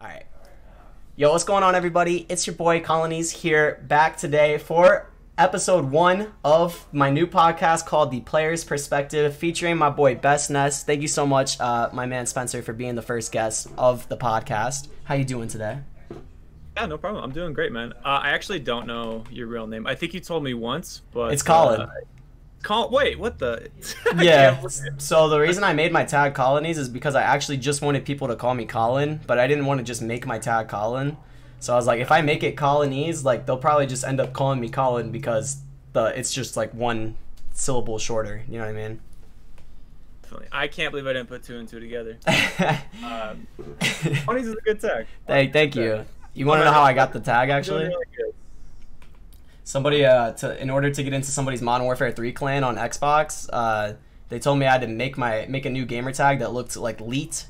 All right. Yo, what's going on, everybody? It's your boy Colinies here, back today for episode 1 of my new podcast called The Player's Perspective, featuring my boy BestNess. Thank you so much, my man Spencer, for being the first guest of the podcast. How you doing today? Yeah, no problem. I'm doing great, man. I actually don't know your real name. I think you told me once, but It's Colin. Wait, what the? Yeah. So the reason I made my tag Colonies is because I actually just wanted people to call me Colin, but I didn't want to just make my tag Colin. So I was like, if I make it Colonies, like they'll probably just end up calling me Colin because it's just like one syllable shorter. You know what I mean? I can't believe I didn't put 2 and 2 together. Colonies is a good tag. Thank you. You want to know how I got the tag actually? Somebody, in order to get into somebody's Modern Warfare 3 clan on Xbox, they told me I had to make a new gamer tag that looked like Leet.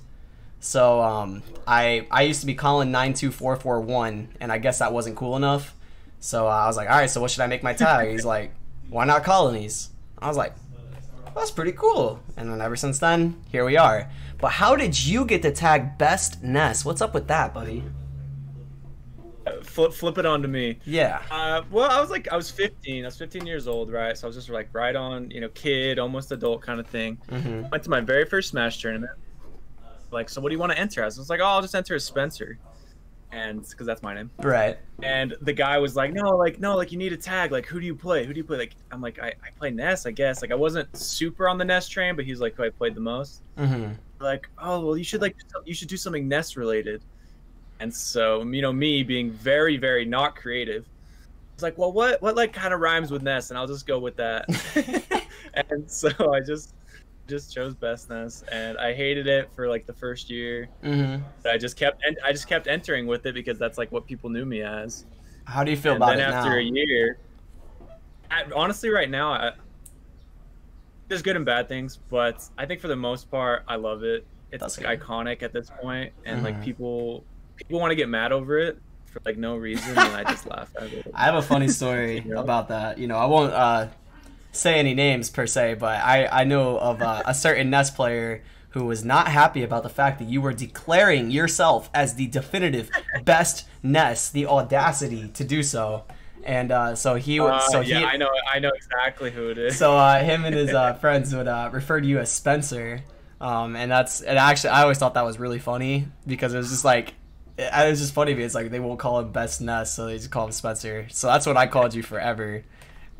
So I used to be Colin 92441, and I guess that wasn't cool enough. So I was like, all right, so what should I make my tag? He's like, why not Colonies? I was like, that's pretty cool. And then ever since then, here we are. But how did you get the tag BestNess? What's up with that, buddy? Flip it on to me. Yeah. Well, I was 15. I was 15 years old, right? So I was just like right on, kid, almost adult kind of thing. Mm-hmm. Went to my very first Smash tournament. Like, so what do you want to enter as? I was like, oh, I'll just enter as Spencer, and because that's my name. Right. And the guy was like, no, you need a tag. Like, who do you play? Like, I'm like, I play Ness, I guess. Like, I wasn't super on the Ness train, but he's like, who I played the most. Mm-hmm. Like, oh, well, you should do something Ness related. And so, me being very, very not creative, it's like, well, what like kind of rhymes with Ness, and I'll just go with that. And so I just chose BestNess, and I hated it for like the first year. Mm-hmm. But I just kept entering with it because that's like what people knew me as. How do you feel about it now? And then after a year, honestly, right now, there's good and bad things, but I think for the most part, I love it. It's like iconic at this point, and like people want to get mad over it for like no reason, and I just laugh at it. I have a funny story about that. I won't say any names per se, but I know of a certain Ness player who was not happy about the fact that you were declaring yourself as the definitive best Ness, the audacity to do so. And so he would. Yeah, I know exactly who it is. So him and his friends would refer to you as Spencer, and actually I always thought that was really funny because it was just like. It was just funny because like they won't call him BestNess, so they just call him Spencer. So that's what I called you forever.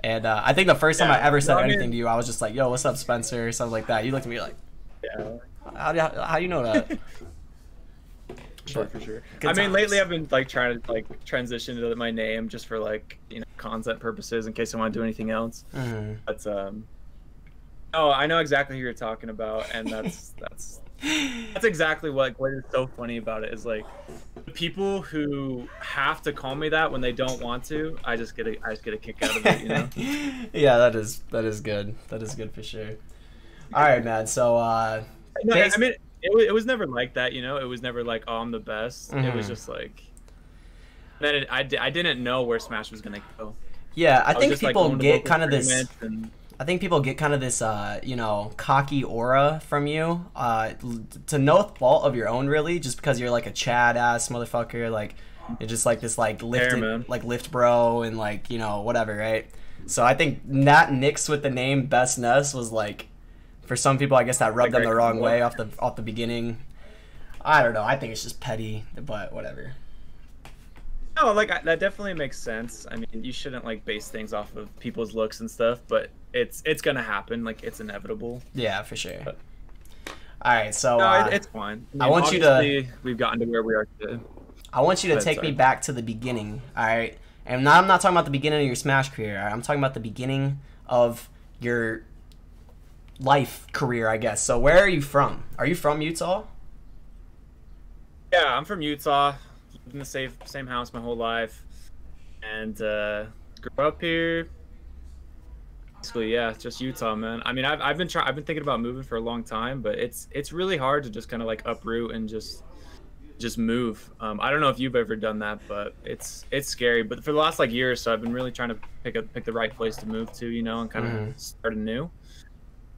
And I think the first time I ever said anything to you, I was just like, "Yo, what's up, Spencer?" or something like that. You looked at me like, "Yeah, how do you know that?" For sure. I mean, lately I've been like trying to like transition to my name just for like content purposes in case I want to do anything else. Mm-hmm. But oh, I know exactly who you're talking about, and that's exactly what is so funny about it is like the people who have to call me that when they don't want to. I just get a kick out of it, Yeah, that is good. That is good for sure. All right, man. So no, I mean it was never like that, It was never like, oh, I'm the best. Mm-hmm. It was just like then I didn't know where Smash was gonna go. Yeah, I think people get kind of this. And, I think people get kind of this, cocky aura from you, to no fault of your own, really, just because you're like a Chad ass motherfucker, like you're just like this like lifted, like lift bro, and like whatever, right? So I think that mixed with the name BestNess was like, for some people, I guess that rubbed them the wrong way off the beginning. I don't know. I think it's just petty, but whatever. No, like that definitely makes sense. I mean, you shouldn't like base things off of people's looks and stuff, but it's gonna happen. Like it's inevitable. Yeah, for sure. But, all right, so no, it's fine. I want you to. We've gotten to where we are today. I want you to take me back to the beginning. All right, and now I'm not talking about the beginning of your Smash career. All right? I'm talking about the beginning of your life career, I guess. So where are you from? Are you from Utah? Yeah, I'm from Utah. Lived in the same house my whole life, and grew up here. Basically, yeah, just Utah, man. I mean, I've been thinking about moving for a long time, but it's really hard to just kind of like uproot and just move. I don't know if you've ever done that, but it's scary. But for the last like year or so, I've been really trying to pick the right place to move to, and kind of start anew.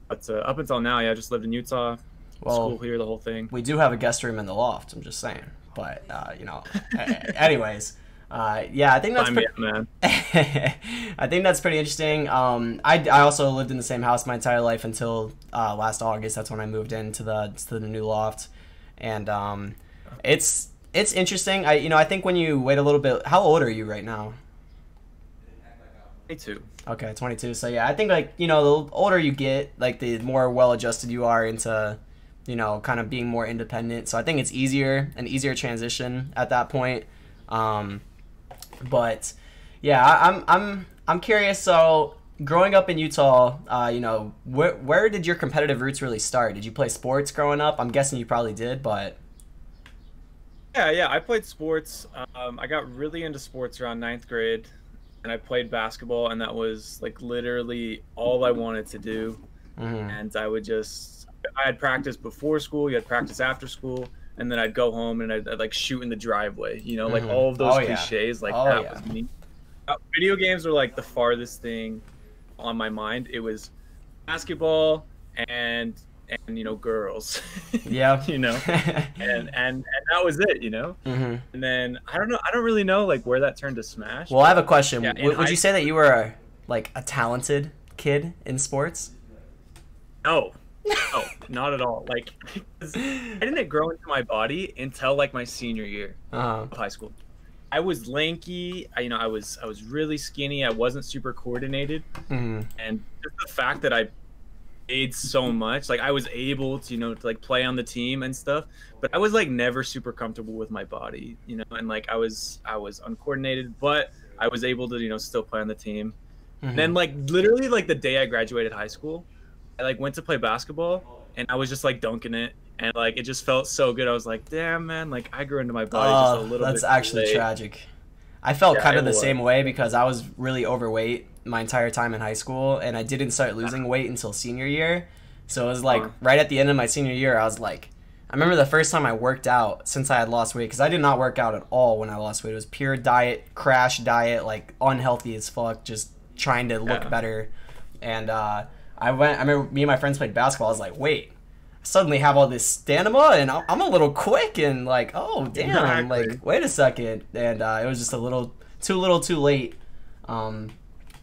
But up until now, yeah, I just lived in Utah. Well, school here, the whole thing. We do have a guest room in the loft. I'm just saying. But anyways, yeah, I think that's man. I think that's pretty interesting. I also lived in the same house my entire life until last August. That's when I moved into the new loft, and it's interesting. I think when you wait a little bit. How old are you right now? 22. Okay, 22. So yeah, I think the older you get, like the more well adjusted you are into, kind of being more independent. So I think it's an easier transition at that point. But yeah, I'm curious. So growing up in Utah, where did your competitive roots really start? Did you play sports growing up? I'm guessing you probably did, but Yeah, I played sports. I got really into sports around ninth grade, and I played basketball, and that was like literally all I wanted to do. And I had practice before school, you had practice after school, and then I'd go home and I'd like shoot in the driveway, like all of those cliches, like that was me. Video games were like the farthest thing on my mind. It was basketball and girls. Yeah. and that was it. And then I don't really know like where that turned to Smash. Well, I have a question. Yeah, would you say that you were a talented kid in sports? No, not at all. Like I didn't grow into my body until like my senior year of high school. I was lanky. I was really skinny. I wasn't super coordinated, and just the fact that I played so much, like I was able to to like play on the team and stuff, but I was like never super comfortable with my body, and like I was uncoordinated, but I was able to still play on the team. And then like literally like the day I graduated high school, I like went to play basketball and I was just like dunking it, and like it just felt so good. I was like, damn man, like I grew into my body just a little bit. That's actually tragic. I felt kind of the same way because I was really overweight my entire time in high school, and I didn't start losing weight until senior year. So it was like right at the end of my senior year, I was like, I remember the first time I worked out since I had lost weight, because I did not work out at all when I lost weight. It was pure diet, crash diet, like unhealthy as fuck, just trying to look better. And I remember me and my friends played basketball. I was like, wait, I suddenly have all this stamina and I'm a little quick, and like, oh damn, like wait a second. And it was just a little too late.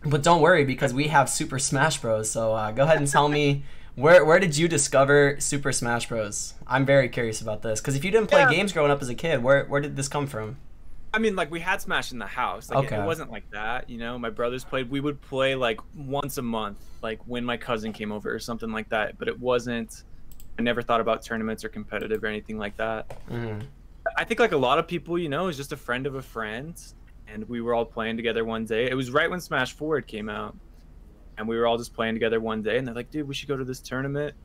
But don't worry, because we have Super Smash Bros. So go ahead and tell me, where did you discover Super Smash Bros? I'm very curious about this, because if you didn't play games growing up as a kid, where did this come from? I mean, like we had Smash in the house. Like it wasn't like that, My brothers played. We would play like once a month, like when my cousin came over or something like that. But it wasn't. I never thought about tournaments or competitive or anything like that. I think like a lot of people, it was just a friend of a friend. And we were all playing together one day. It was right when Smash Forward came out, and we were all just playing together one day. And they're like, "Dude, we should go to this tournament."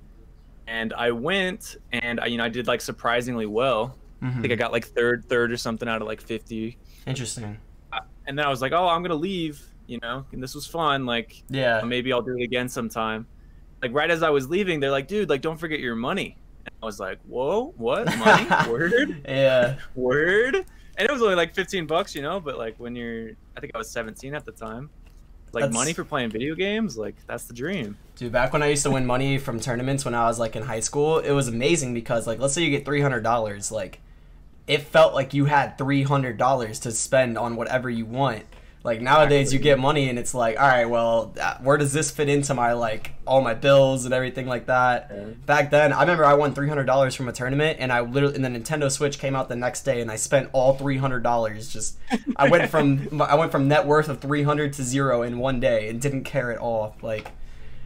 And I went, and I did like surprisingly well. I think I got like third or something out of like 50. Interesting. And then I was like, "Oh, I'm gonna leave," And this was fun. Like, yeah, maybe I'll do it again sometime. Like right as I was leaving, they're like, "Dude, like don't forget your money." And I was like, "Whoa, what money? Word? Yeah, word." And it was only like $15, but like when I think I was 17 at the time, like money for playing video games, like that's the dream. Dude, back when I used to win money from tournaments when I was like in high school, it was amazing, because like let's say you get $300, like it felt like you had $300 to spend on whatever you want. Like nowadays you get money and it's like, all right, well, where does this fit into my like all my bills and everything like that? Back then, I remember I won $300 from a tournament, and and the Nintendo Switch came out the next day, and I spent all $300. Just I went from net worth of 300 to 0 in one day and didn't care at all. Like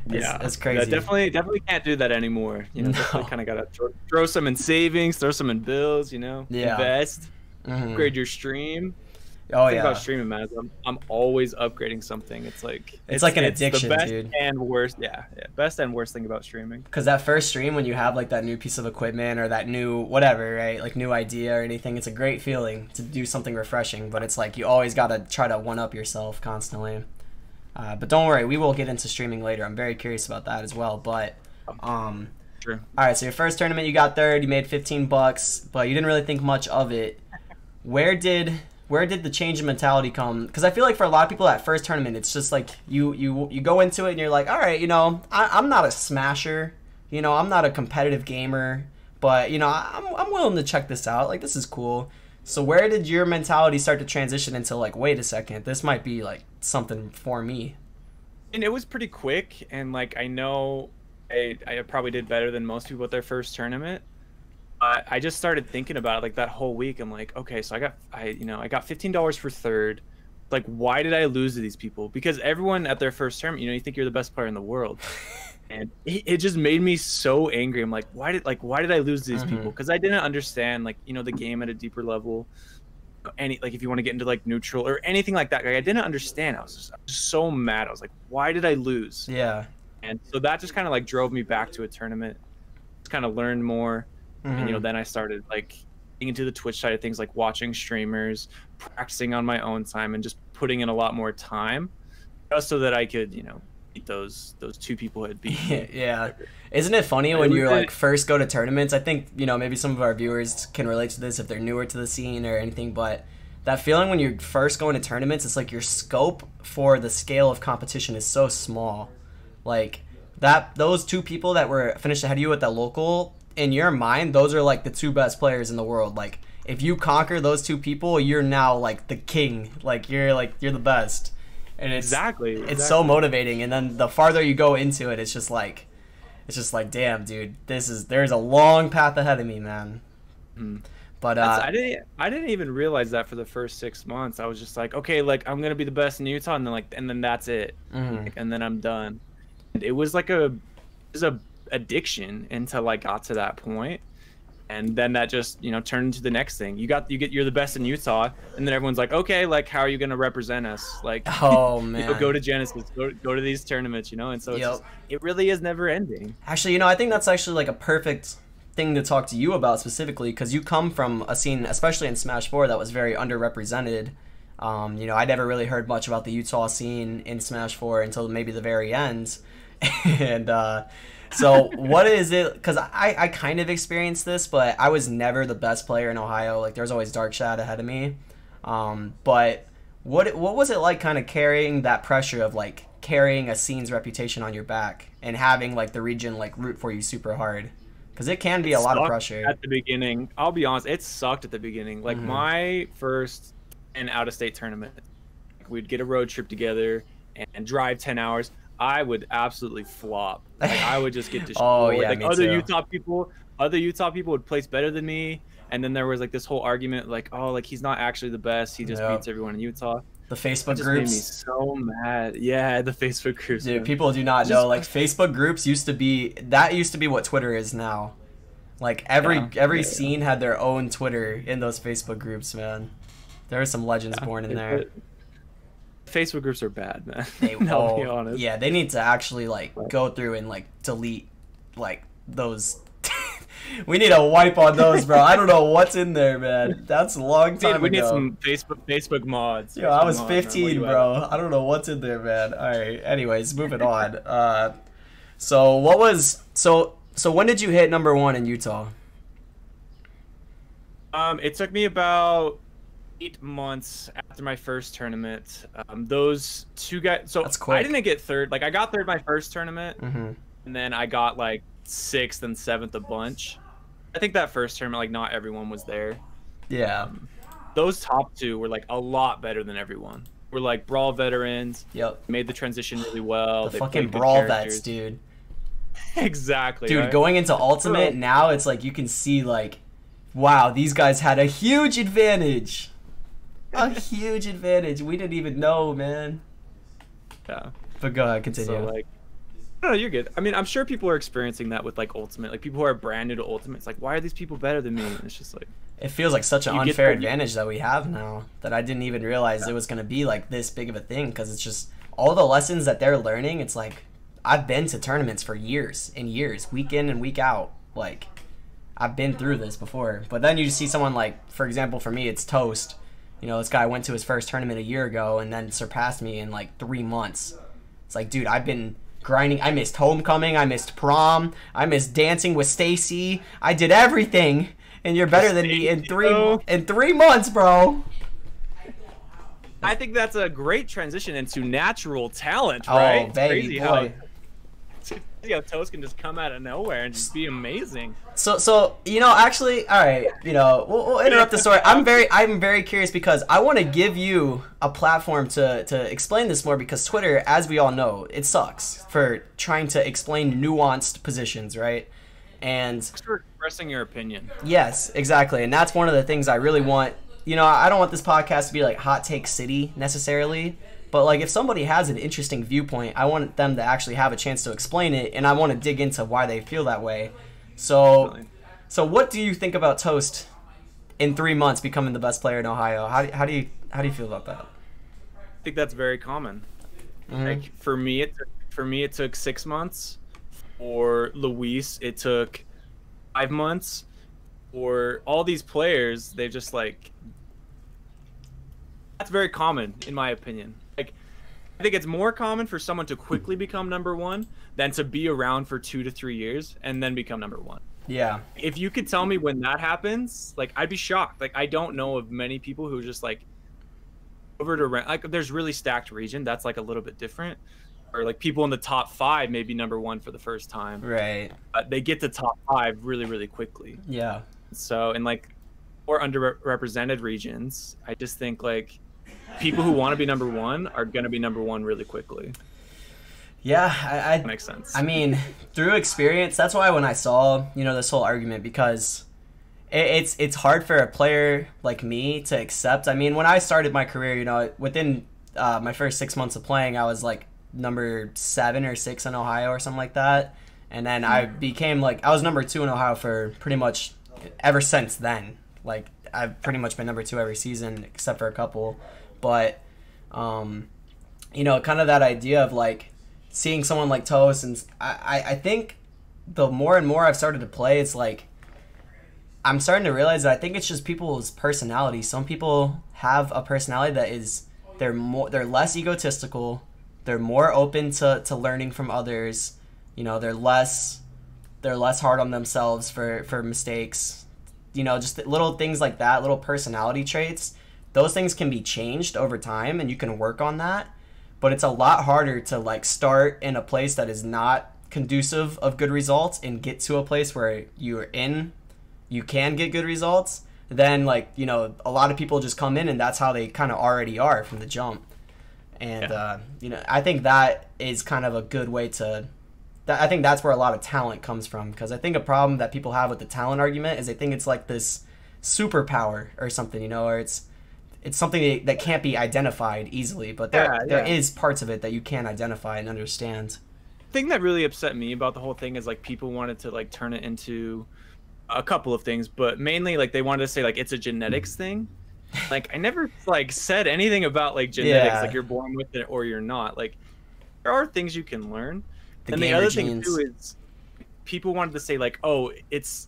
it's crazy. Yeah, definitely can't do that anymore. Definitely kind of gotta throw some in savings, throw some in bills. Invest, upgrade your stream. Oh Think about streaming, man. I'm always upgrading something. It's like an addiction, the best dude. And worst, best and worst thing about streaming. Because that first stream, when you have like that new piece of equipment or that new whatever, right, like new idea or anything, it's a great feeling to do something refreshing. But it's like you always gotta try to one up yourself constantly. But don't worry, we will get into streaming later. I'm very curious about that as well. But Sure. All right, so your first tournament, you got third. You made $15, but you didn't really think much of it. Where did the change in mentality come? Because I feel like for a lot of people, that first tournament, it's just like you go into it and you're like, all right, I'm not a smasher, I'm not a competitive gamer, But, you know, I'm willing to check this out. Like, this is cool. So where did your mentality start to transition into, like, wait a second, this might be, like, something for me? And it was pretty quick, and, like, I know I probably did better than most people at their first tournament. I just started thinking about it, like, that whole week. I'm like, okay, so I got $15 for third. Like, why did I lose to these people? Because everyone at their first tournament, you know, you think you're the best player in the world. And it just made me so angry. I'm like, why did I lose to these people? Because I didn't understand, like, you know, the game at a deeper level. Like, if you want to get into, like, neutral or anything like that, like, I didn't understand. I was just so mad. I was like, why did I lose? Yeah. And so that just kind of, like, drove me back to a tournament. Just kind of learned more. And, you know, then I started, like, getting into the Twitch side of things, like watching streamers, practicing on my own time, and just putting in a lot more time just so that I could, you know, beat those two people who had beat me. Yeah. Isn't it funny when you're, like, first go to tournaments? I think, you know, maybe some of our viewers can relate to this if they're newer to the scene or anything, but that feeling when you're first going to tournaments, it's like your scope for the scale of competition is so small. Like, those two people that were finished ahead of you at that local, in your mind, those are, like, the two best players in the world. Like, if you conquer those two people, you're now, like, the king. Like, you're the best. And it's Exactly. It's so motivating. And then the farther you go into it, it's just like, damn, dude, there's a long path ahead of me, man. But I didn't even realize that for the first 6 months. I was just like, okay, like, I'm gonna be the best in Utah, and then that's it. Like, and then I'm done. And it was like a addiction until I got to that point. And then that just, you know, turned into the next thing. You're the best in Utah, and then everyone's like, okay, like, how are you gonna represent us? Like, oh man, you know, go to Genesis, go to these tournaments, you know. And so it really is never ending. Actually, you know, I think that's actually, like, a perfect thing to talk to you about specifically, because you come from a scene, especially in Smash 4, that was very underrepresented. You know, I never really heard much about the Utah scene in Smash 4 until maybe the very end. And so what is it, because I kind of experienced this, but I was never the best player in Ohio. Like, there's always Dark Shad ahead of me. But what was it like kind of carrying that pressure of, like, carrying a scene's reputation on your back and having, like, the region, like, root for you super hard? Because it can be a lot of pressure. At the beginning, I'll be honest, it sucked at the beginning. Like, my first out-of-state tournament, we'd get a road trip together and drive 10 hours. I would absolutely flop. Like, I would just get destroyed. Oh, yeah, like, me other too. Utah people would place better than me, and then there was, like, this whole argument, like, oh, like, he's not actually the best. He just beats everyone in Utah. The Facebook just groups made me so mad. Yeah, the Facebook groups. Dude, man. people do not know, like, Facebook groups used to be what Twitter is now. Like, every scene had their own Twitter in those Facebook groups, man. There are some legends born in there. Facebook groups are bad, man. I'll be honest. Yeah, they need to actually, like, go through and, like, delete, like, those. We need a wipe on those, bro. I don't know what's in there, man. That's a long time ago. We need some Facebook mods. Yo, I was 15, bro. I don't know what's in there, man. All right. Anyways, moving on. So when did you hit #1 in Utah? It took me about 8 months after my first tournament. Those two guys. So that's quick. I didn't get third. Like, I got third my first tournament, and then I got, like, 6th and 7th a bunch. I think that first tournament, like, not everyone was there. Yeah. Those top two were, like, a lot better than everyone. We're, like, Brawl veterans. Yep. Made the transition really well. The fucking Brawl vets, dude. Exactly. Dude, right? going into Ultimate now, it's like you can see, like, wow, these guys had a huge advantage. A huge advantage. We didn't even know, man. Yeah. But go ahead, continue. So, like, no, you're good. I mean, I'm sure people are experiencing that with, like, Ultimate. Like, people who are brand new to Ultimate. It's like, why are these people better than me? And it's just like, it feels like such an unfair advantage that we have now that I didn't even realize it was going to be, like, this big of a thing, because it's just all the lessons that they're learning. It's like, I've been to tournaments for years and years, week in and week out. Like, I've been through this before. But then you see someone like, for example, for me, it's Toast. You know, this guy went to his first tournament a year ago and then surpassed me in, like, 3 months. It's like, dude, I've been grinding. I missed homecoming. I missed prom. I missed dancing with Stacy. I did everything, and you're better than me in 3 months, bro. I think that's a great transition into natural talent, right? Oh, baby, boy. Yeah, Toast can just come out of nowhere and just be amazing. So actually, all right, we'll interrupt the story. I'm very curious because I want to give you a platform to explain this more, because Twitter, as we all know, it sucks for trying to explain nuanced positions, right? And Thanks for expressing your opinion. yes, exactly, and that's one of the things I really want. I don't want this podcast to be like Hot Take City necessarily. But, like, if somebody has an interesting viewpoint, I want them to actually have a chance to explain it, and I want to dig into why they feel that way. So what do you think about Toast in 3 months becoming the best player in Ohio? How do you feel about that? I think that's very common. Mm-hmm. Like, for me, it took 6 months. For Luis, it took 5 months. For all these players, they just, like... That's very common, in my opinion. Like, I think it's more common for someone to quickly become number one than to be around for 2 to 3 years and then become number one. Yeah. If you could tell me when that happens, like, I'd be shocked. Like, I don't know of many people who just, like, over to like, there's really stacked region. That's, like, a little bit different. Or, like, people in the top 5 may be number one for the first time. Right. But they get to top 5 really, really quickly. Yeah. So, in, like, more underrepresented regions, I just think, like, people who want to be number one are going to be number one really quickly. Yeah, that makes sense. I mean, through experience, that's why when I saw, this whole argument, because it's hard for a player like me to accept. I mean, when I started my career, within my first 6 months of playing, I was like number 7 or 6 in Ohio or something like that. And then I became I was number 2 in Ohio for pretty much ever since then. Like, I've pretty much been number 2 every season except for a couple. But, kind of that idea of, like, seeing someone like Toast, and I think the more and more I've started to play, it's like I'm starting to realize that I think it's just people's personality. Some people have a personality that is they're less egotistical, they're more open to learning from others. They're less hard on themselves for mistakes. Just little things like that, little personality traits. Those things can be changed over time, and you can work on that. But it's a lot harder to, like, start in a place that is not conducive of good results and get to a place where you can get good results. Then, like, a lot of people just come in, and that's how they kind of already are from the jump. And, I think that is kind of a good way to... I think that's where a lot of talent comes from. Because I think a problem that people have with the talent argument is they think it's like this superpower or something, or it's something that can't be identified easily, but there is parts of it that you can identify and understand. The thing that really upset me about the whole thing is, like, people wanted to, like, turn it into a couple of things, but mainly, like, they wanted to say, like, it's a genetics thing. Like, I never, like, said anything about, like, genetics, like, you're born with it or you're not. Like, there are things you can learn. And the other thing, too, is people wanted to say, like, oh, it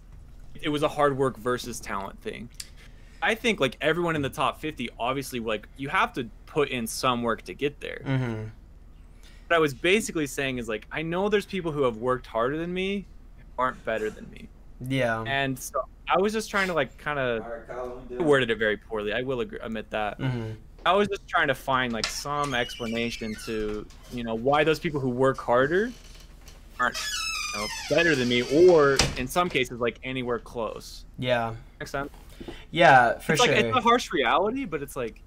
was a hard work versus talent thing. I think, like, everyone in the top 50, obviously, like, you have to put in some work to get there. Mm-hmm. What I was basically saying is, like, I know there's people who have worked harder than me, aren't better than me. Yeah. And so I was just trying to, like, kind of worded it very poorly. I will admit that. Mm-hmm. I was just trying to find, like, some explanation to, why those people who work harder aren't better than me, or in some cases, like, anywhere close. Yeah. Makes sense? Yeah, for sure. Like, it's a harsh reality, but it's like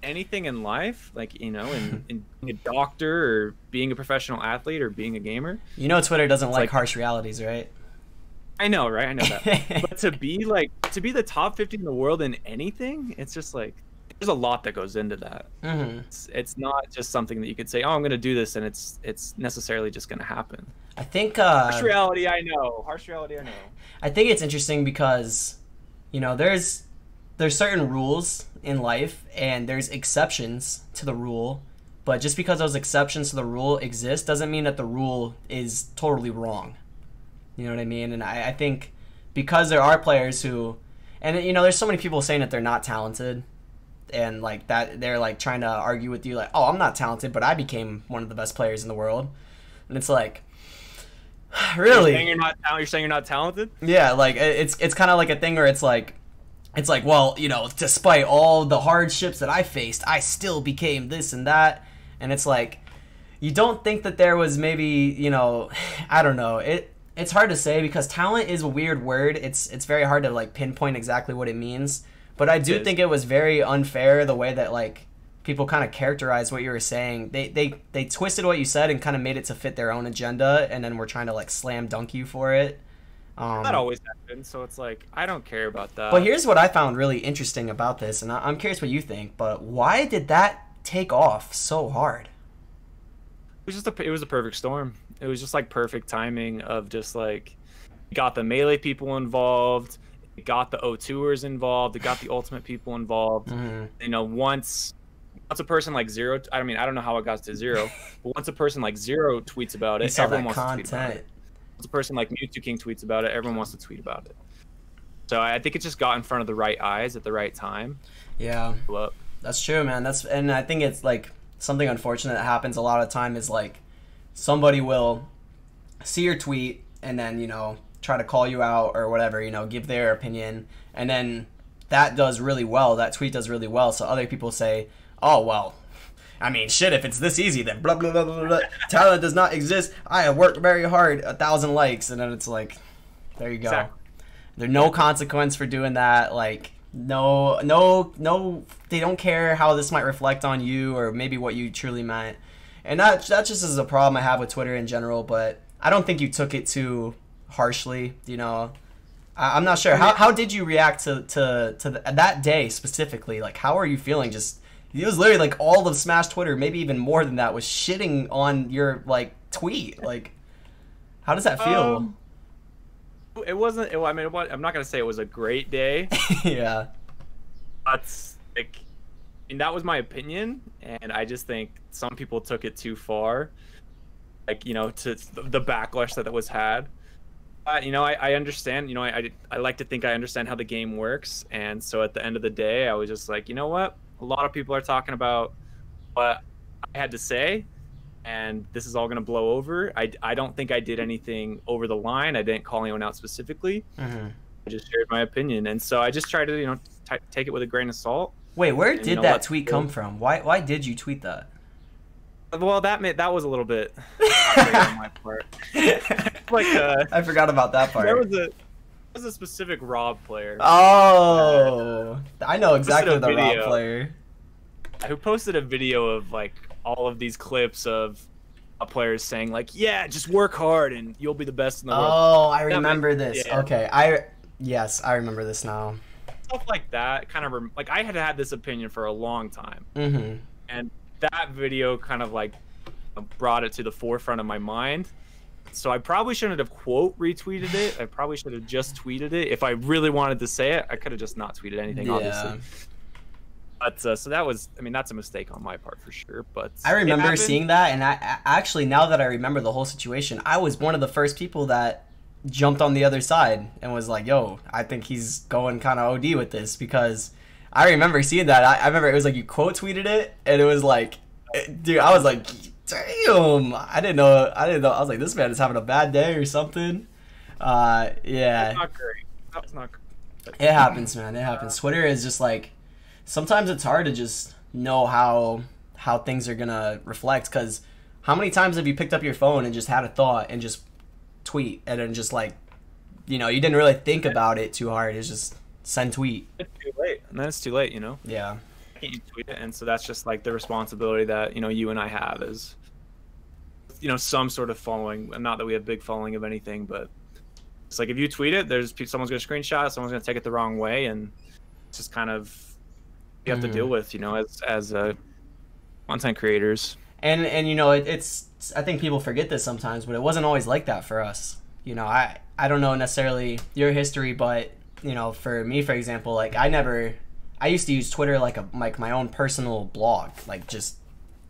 anything in life, like, in being a doctor or being a professional athlete or being a gamer. Twitter doesn't like harsh realities, right? I know, right? I know that. But to be the top 50 in the world in anything, it's just like there's a lot that goes into that. Mm-hmm. It's not just something that you could say, oh, I'm going to do this, and it's necessarily just going to happen. I think harsh reality, I know. I think it's interesting because there's certain rules in life, and there's exceptions to the rule, but just because those exceptions to the rule exist doesn't mean that the rule is totally wrong. You know what I mean? And I think because there are players who, and there's so many people saying that they're not talented, and like that they're like trying to argue with you, like, oh, I'm not talented, but I became one of the best players in the world, and it's like, really? You're saying you're not talented? Yeah, like it's kind of like a thing where it's like, well, despite all the hardships that I faced, I still became this and that, and it's like, you don't think that there was maybe, you know, I don't know. It's hard to say because talent is a weird word. It's very hard to like pinpoint exactly what it means. But I do think it was very unfair the way that like people kind of characterized what you were saying. They twisted what you said and kind of made it to fit their own agenda, and then we're trying to like slam dunk you for it. That always happens, so it's like I don't care about that. But here's what I found really interesting about this, and I'm curious what you think. But why did that take off so hard? It was a perfect storm. It was just like perfect timing of just like it got the Melee people involved, it got the O2ers involved, it got the Ultimate people involved. You know, once a person like Zero, I mean, I don't know how it got to Zero, but once a person like Zero tweets about it, everyone wants to tweet about it. Once a person like Mewtwo King tweets about it, everyone wants to tweet about it. So I think it just got in front of the right eyes at the right time. Yeah, that's true, man. And I think it's like something unfortunate that happens a lot of the time is like somebody will see your tweet and then, you know, try to call you out or whatever, you know, give their opinion, and then that does really well. That tweet does really well. So other people say, oh, well, I mean, shit, if it's this easy, then blah, blah, blah, blah, blah. Talent does not exist. I have worked very hard, 1,000 likes. And then it's like, there you go. Exactly. There's no consequence for doing that. Like, no, they don't care how this might reflect on you or maybe what you truly meant. And that just is a problem I have with Twitter in general, but I don't think you took it too harshly, you know. I'm not sure. How did you react to that day specifically? Like, how are you feeling? Just, it was literally like all of Smash Twitter, maybe even more than that, was shitting on your like tweet. Like, how does that feel? It wasn't. I mean, I'm not gonna say it was a great day. Yeah. But like, I mean, that was my opinion, and I just think some people took it too far. Like, you know, to the backlash that was had. You know, I understand. You know, I like to think I understand how the game works, and so at the end of the day, I was just like, you know what? A lot of people are talking about what I had to say, and this is all going to blow over. I don't think I did anything over the line. I didn't call anyone out specifically. I just shared my opinion, and so I just tried to, you know, take it with a grain of salt. Wait, where did that tweet come from? Why did you tweet that? Well, that was a little bit on my part. Like, I forgot about that part. There was a specific Rob player. Oh, I know exactly the Rob player. Who posted a video of like all of these clips of players saying like, "Yeah, just work hard and you'll be the best in the world." Oh, I remember this. Yeah. Okay, yes, I remember this now. Stuff like that, kind of like I had this opinion for a long time, and that video kind of like brought it to the forefront of my mind. So I probably shouldn't have quote retweeted it. I probably should have just tweeted it. If I really wanted to say it, I could have just not tweeted anything, obviously. But so that was, I mean, that's a mistake on my part for sure. But I remember seeing that, and I actually, now that I remember the whole situation, I was one of the first people that jumped on the other side and was like, yo, I think he's going kind of OD with this, because I remember seeing that. I remember it was like you quote tweeted it, and it was like, dude, I was like, damn, I didn't know. I was like, this man is having a bad day or something. Yeah. That's not great. That's not great. It happens, man. It happens. Twitter is just like, sometimes it's hard to just know how things are gonna reflect, because how many times have you picked up your phone and just had a thought and just tweet, and then just like, you know, you didn't really think about it too hard. It's just send tweet. It's too late, and then it's too late, you know. Yeah. You tweet it, and so that's just like the responsibility that, you know, you and I have is, you know, some sort of following. Not that we have big following of anything, but it's like if you tweet it, there's someone's gonna screenshot it, someone's gonna take it the wrong way, and it's just kind of you have to deal with, you know, as content creators. And you know, it's I think people forget this sometimes, but it wasn't always like that for us. You know, I don't know necessarily your history, but you know, for me, for example, like I used to use Twitter like my own personal blog. Like,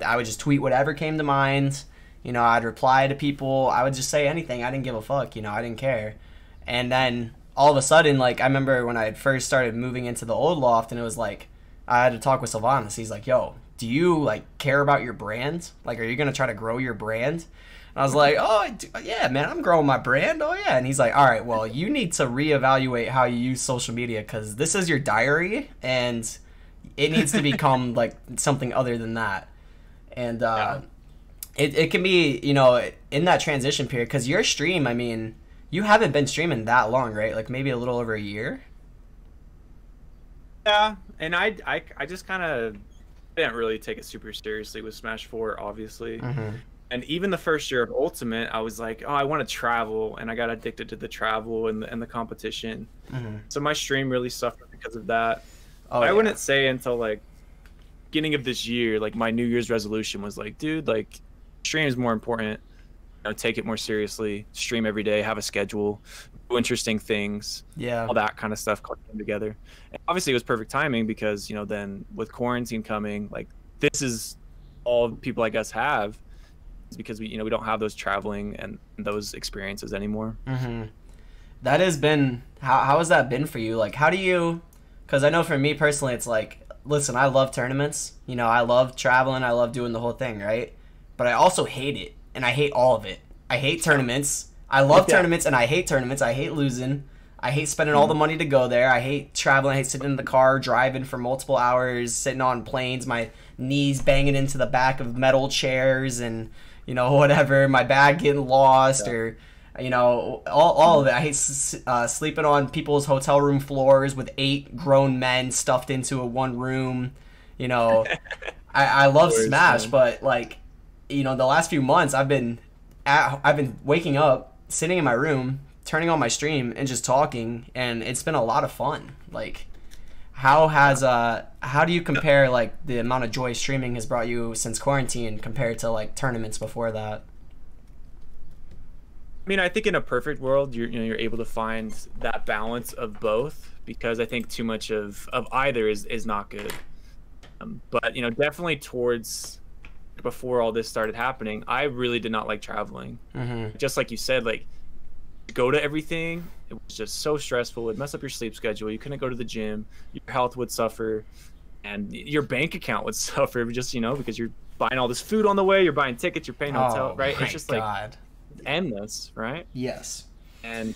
I would just tweet whatever came to mind. You know, I'd reply to people. I would just say anything. I didn't give a fuck. You know, I didn't care. And then all of a sudden, like, I remember when I had first started moving into the old loft, and it was like, I had to talk with Sylvanas. He's like, yo, do you like care about your brand? Like, are you gonna try to grow your brand? And I was like, oh, yeah, man, I'm growing my brand. Oh, yeah. And he's like, all right, well, you need to reevaluate how you use social media, because this is your diary, and it needs to become, like, something other than that. And it can be, you know, in that transition period, because your stream, I mean, you haven't been streaming that long, right? Like maybe a little over a year. Yeah, and I just kind of didn't really take it super seriously with Smash 4, obviously. And even the first year of Ultimate, I was like, oh, I want to travel, and I got addicted to the travel and the competition. So my stream really suffered because of that. I wouldn't say until like beginning of this year, like my New Year's resolution was like, dude, like stream is more important. You know, take it more seriously. Stream every day, have a schedule, do interesting things. Yeah, all that kind of stuff came together. And obviously, it was perfect timing because, you know, then with quarantine coming, like this is all people I guess have, is because we don't have those traveling and those experiences anymore. That has been how has that been for you? Like, how do you? Because I know for me personally, it's like, listen, I love tournaments. You know, I love traveling. I love doing the whole thing, right? But I also hate it, and I hate all of it. I hate tournaments. I love tournaments, and I hate tournaments. I hate losing. I hate spending all the money to go there. I hate traveling. I hate sitting in the car, driving for multiple hours, sitting on planes, my knees banging into the back of metal chairs, and, you know, whatever, my bag getting lost, or, you know, all of it. I hate sleeping on people's hotel room floors with 8 grown men stuffed into a one room. You know, I love Smash, but, like, you know, the last few months I've been waking up, sitting in my room, turning on my stream, and just talking, and it's been a lot of fun. Like, how do you compare, like, the amount of joy streaming has brought you since quarantine compared to, like, tournaments before that? I mean, I think in a perfect world, you're able to find that balance of both, because I think too much of either is not good. But, you know, definitely towards before all this started happening, I really did not like traveling. Just like you said, like, go to everything, it was just so stressful. It'd mess up your sleep schedule. You couldn't go to the gym. Your health would suffer, and your bank account would suffer, just, you know, because you're buying all this food on the way, you're buying tickets, you're paying hotel, right? It's just like endless, right? Yes. And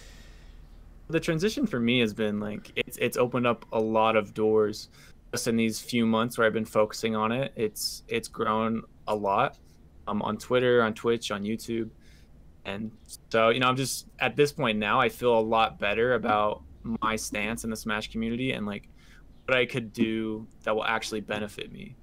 the transition for me has been like, it's opened up a lot of doors just in these few months where I've been focusing on it. It's grown a lot, on Twitter, on Twitch, on YouTube. And so, you know, I'm just at this point now, I feel a lot better about my stance in the Smash community and like what I could do that will actually benefit me.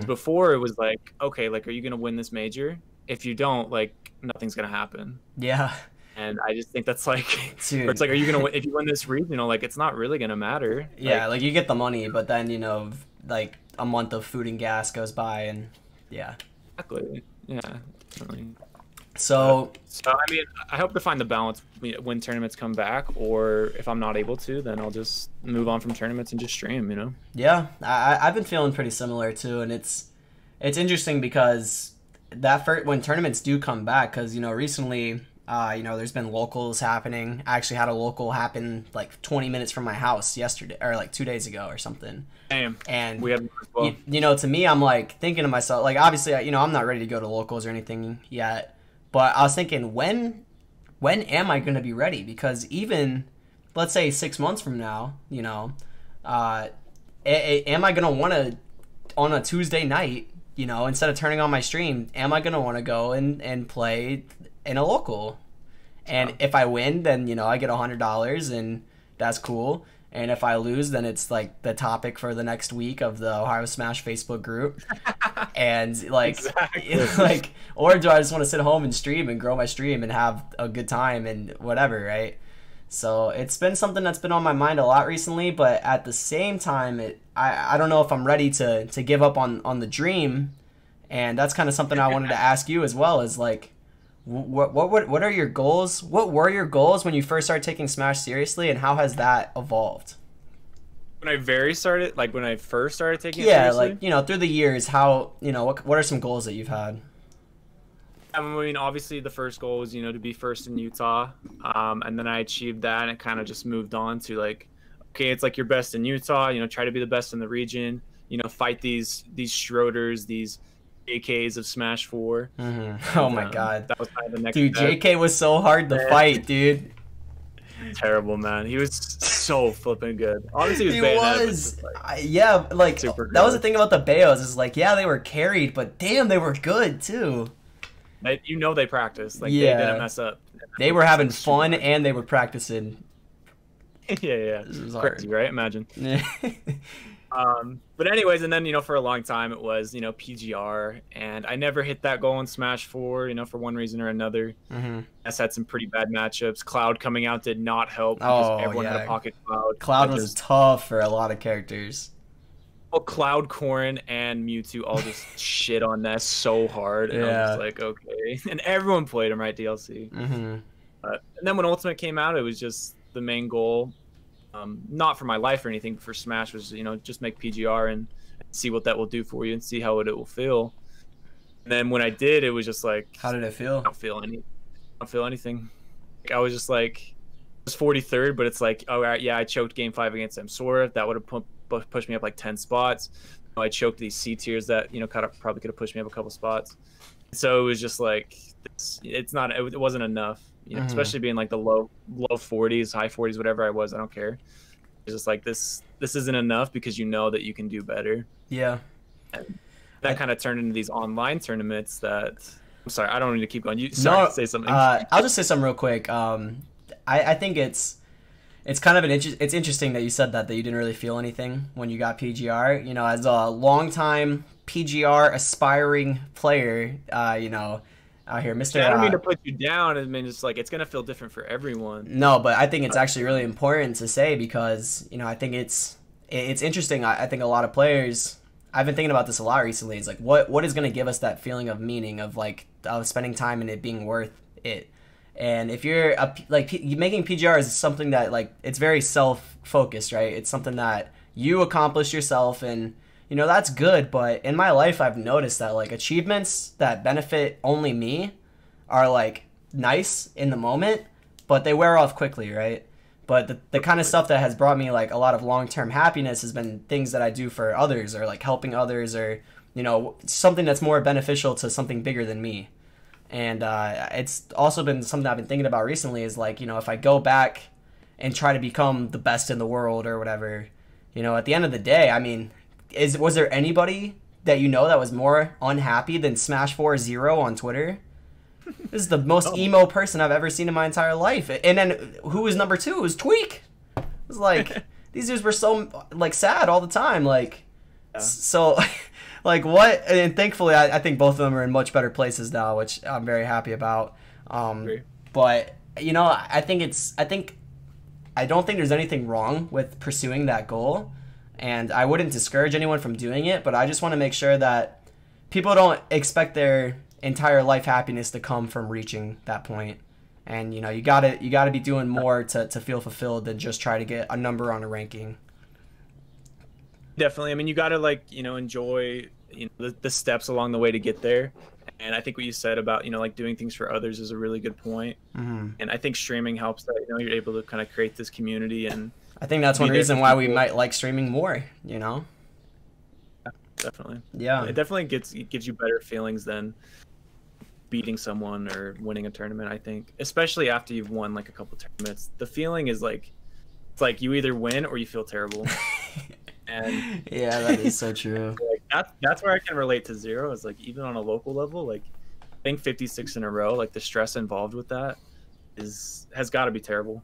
Before it was like, okay, like, are you going to win this major? If you don't, like, nothing's going to happen. Yeah. And I just think that's like, it's like, are you going to win? If you win this regional, like, it's not really going to matter. Yeah. Like, you get the money, but then, you know, like a month of food and gas goes by, and yeah. Exactly. Yeah. Definitely. So I mean, I hope to find the balance when tournaments come back, or if I'm not able to, then I'll just move on from tournaments and just stream, you know? Yeah, I've been feeling pretty similar too, and it's interesting because when tournaments do come back, because, you know, recently, you know, there's been locals happening. I actually had a local happen like 20 minutes from my house yesterday, or like 2 days ago or something. Damn. And we have as well. You know, to me, I'm like thinking to myself, like, obviously, you know, I'm not ready to go to locals or anything yet. But I was thinking, when am I going to be ready? Because even, let's say 6 months from now, you know, am I going to want to, on a Tuesday night, you know, instead of turning on my stream, am I going to want to go and play in a local? And if I win, then, you know, I get $100, and that's cool. And if I lose, then it's like the topic for the next week of the Ohio Smash Facebook group. And like, like, or do I just want to sit home and stream and grow my stream and have a good time and whatever, right? So it's been something that's been on my mind a lot recently, but at the same time, I don't know if I'm ready to give up on the dream. And that's kind of something I wanted to ask you as well, is like, what are your goals? What were your goals when you first started taking Smash seriously, and how has that evolved? When I first started taking it seriously? Yeah, like, you know, through the years, how, you know, what are some goals that you've had? I mean, obviously the first goal was, you know, to be first in Utah. And then I achieved that, and it kind of just moved on to like, okay, it's like you're best in Utah, you know, try to be the best in the region, you know, fight these Schroders, these JKs of Smash 4. Oh my god. That was kind of the next Dude, step. JK was so hard to fight, dude. Terrible, man. He was so flipping good. Honestly, he was. Yeah, like, that was the thing about the Bayos, is like, yeah, they were carried, but damn, they were good too. They practiced. Like, they didn't Yeah, mess up. they were having Like, super fun hard. and they were practicing. Yeah. This was Crazy, hard. right? Imagine. Yeah. But anyways, and then for a long time it was PGR, and I never hit that goal in Smash 4, for one reason or another. Hmm. Ness had some pretty bad matchups. Cloud coming out did not help because Oh everyone had a yeah, pocket Cloud. Cloud That was just tough for a lot of characters. Cloud, Corrin, and Mewtwo all just shit on Ness so hard, and I was Yeah. just like, okay. And everyone played him, right? DLC. Hmm. And then when Ultimate came out, it was just the main goal. Not for my life or anything, but for Smash was just make PGR and see what that will do for you and see how it will feel. And then when I did, it was just like, How did it feel? I don't feel anything. Like, I was just like, I was 43rd, but it's like, oh yeah, I choked game 5 against Sora. That would have pushed me up like 10 spots. I choked these C tiers that probably could have pushed me up a couple spots. So it was just like, it wasn't enough. Especially being like the low 40s, high 40s, whatever I was, I don't care. It's just like this isn't enough because that you can do better. Yeah. And that kind of turned into these online tournaments that I'm sorry, I don't need to keep going. Say something. I'll just say something real quick. I think it's kind of it's interesting that you said that you didn't really feel anything when you got PGR. As a longtime PGR aspiring player, out here, Mr. I don't mean to put you down. I mean, it's like it's gonna feel different for everyone. No, but I think it's actually really important to say because I think it's interesting. I think a lot of players. I've been thinking about this a lot recently. It's like what is gonna give us that feeling of meaning of spending time and it being worth it. And if you're making PGR is something that it's very self-focused, right? It's something that you accomplish yourself, and that's good. But in my life, I've noticed that achievements that benefit only me are nice in the moment, but they wear off quickly, right? But the kind of stuff that has brought me a lot of long-term happiness has been things that I do for others, or helping others, or something that's more beneficial to something bigger than me. And it's also been something I've been thinking about recently is if I go back and try to become the best in the world or whatever, at the end of the day, I mean, was there anybody that that was more unhappy than Smash 4 Zero on Twitter? This is the most emo person I've ever seen in my entire life. And then who was number 2? It was Tweak. It was these dudes were so sad all the time. So what? And thankfully, I think both of them are in much better places now, which I'm very happy about. But I don't think there's anything wrong with pursuing that goal, and I wouldn't discourage anyone from doing it. But I just want to make sure that people don't expect their entire life happiness to come from reaching that point. And you gotta be doing more to feel fulfilled than just try to get a number on a ranking. Definitely. I mean, you got to enjoy the steps along the way to get there. And I think what you said about doing things for others is a really good point. Mm-hmm. And I think streaming helps that you're able to kind of create this community. And I think that's one reason why we might like streaming more. Definitely. Yeah. It definitely gives you better feelings than beating someone or winning a tournament. I think, especially after you've won a couple tournaments, the feeling is it's you either win or you feel terrible. And yeah, that is so true. That's where I can relate to Zero. Is even on a local level, I think 56 in a row, the stress involved with that has got to be terrible.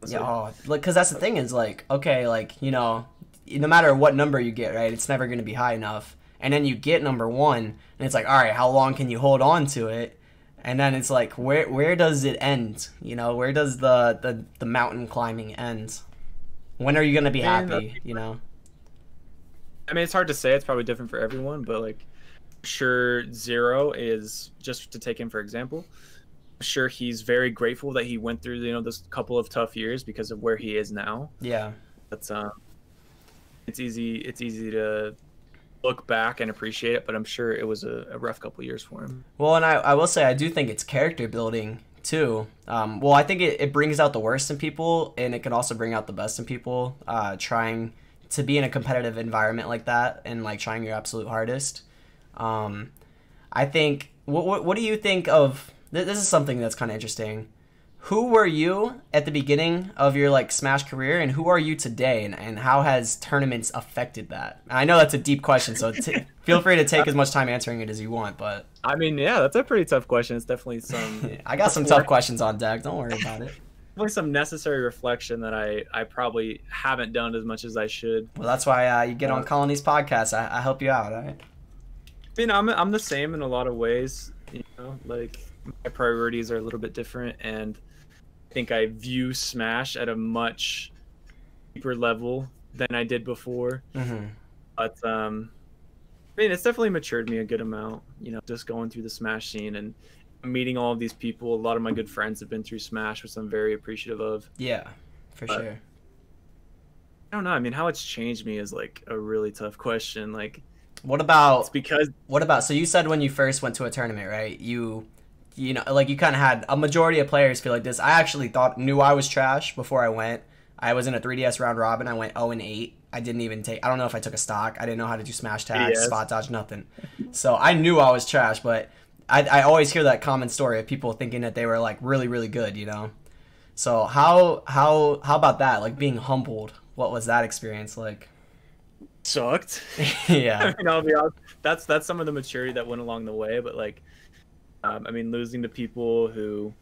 Yeah, because that's the thing is okay, no matter what number you get, right, it's never going to be high enough. And then you get number 1, and it's all right, how long can you hold on to it? And then it's where does it end? Where does the mountain climbing end? When are you going to be happy? I mean, it's hard to say. It's probably different for everyone, but sure, Zero is, just to take him for example, I'm sure he's very grateful that he went through this couple of tough years because of where he is now. Yeah, that's it's easy to look back and appreciate it, but I'm sure it was a rough couple years for him. Well, and I will say I do think it's character building too. Well, I think it brings out the worst in people, and it can also bring out the best in people. Trying to be in a competitive environment like that and trying your absolute hardest. I think what do you think of this is something that's kind of interesting. who were you at the beginning of your like Smash career, and who are you today, and how has tournaments affected that? I know that's a deep question, so feel free to take as much time answering it as you want. But I mean, yeah, that's a pretty tough question. It's definitely some. I got some tough questions on deck. Don't worry about it. Definitely some necessary reflection that I probably haven't done as much as I should. Well, that's why you get on Colinies podcast. I help you out, all right? I mean, I'm the same in a lot of ways. You know, like my priorities are a little bit different, and I think I view Smash at a much deeper level than I did before. Mm-hmm. But I mean, it's definitely matured me a good amount. You know, just going through the Smash scene and meeting all of these people. A lot of my good friends have been through Smash, which I'm very appreciative of. Yeah, for sure. I don't know. I mean, how it's changed me is like a really tough question. Like, what about so you said when you first went to a tournament, right? You know, like you kind of had a majority of players feel like this. I actually knew I was trash before I went. I was in a 3DS round robin. I went 0-8. I didn't even I don't know if I took a stock. I didn't know how to do smash tags, spot dodge, nothing. So I knew I was trash, but I always hear that common story of people thinking that they were like really, really good, you know? So how about that? Like being humbled. What was that experience like? Sucked. Yeah. I mean, I'll be honest. That's some of the maturity that went along the way, but like, I mean, losing to people who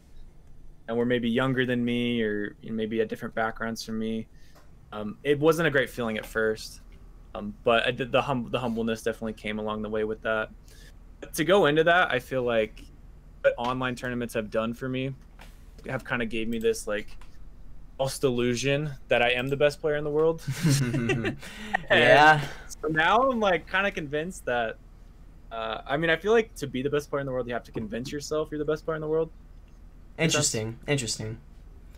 were maybe younger than me or maybe had different backgrounds from me, it wasn't a great feeling at first, but the humbleness definitely came along the way with that. But to go into that, I feel like what online tournaments have done for me have kind of gave me this like false delusion that I am the best player in the world. Yeah. So now I'm like kind of convinced that I mean, I feel like to be the best player in the world, you have to convince yourself you're the best player in the world. Interesting.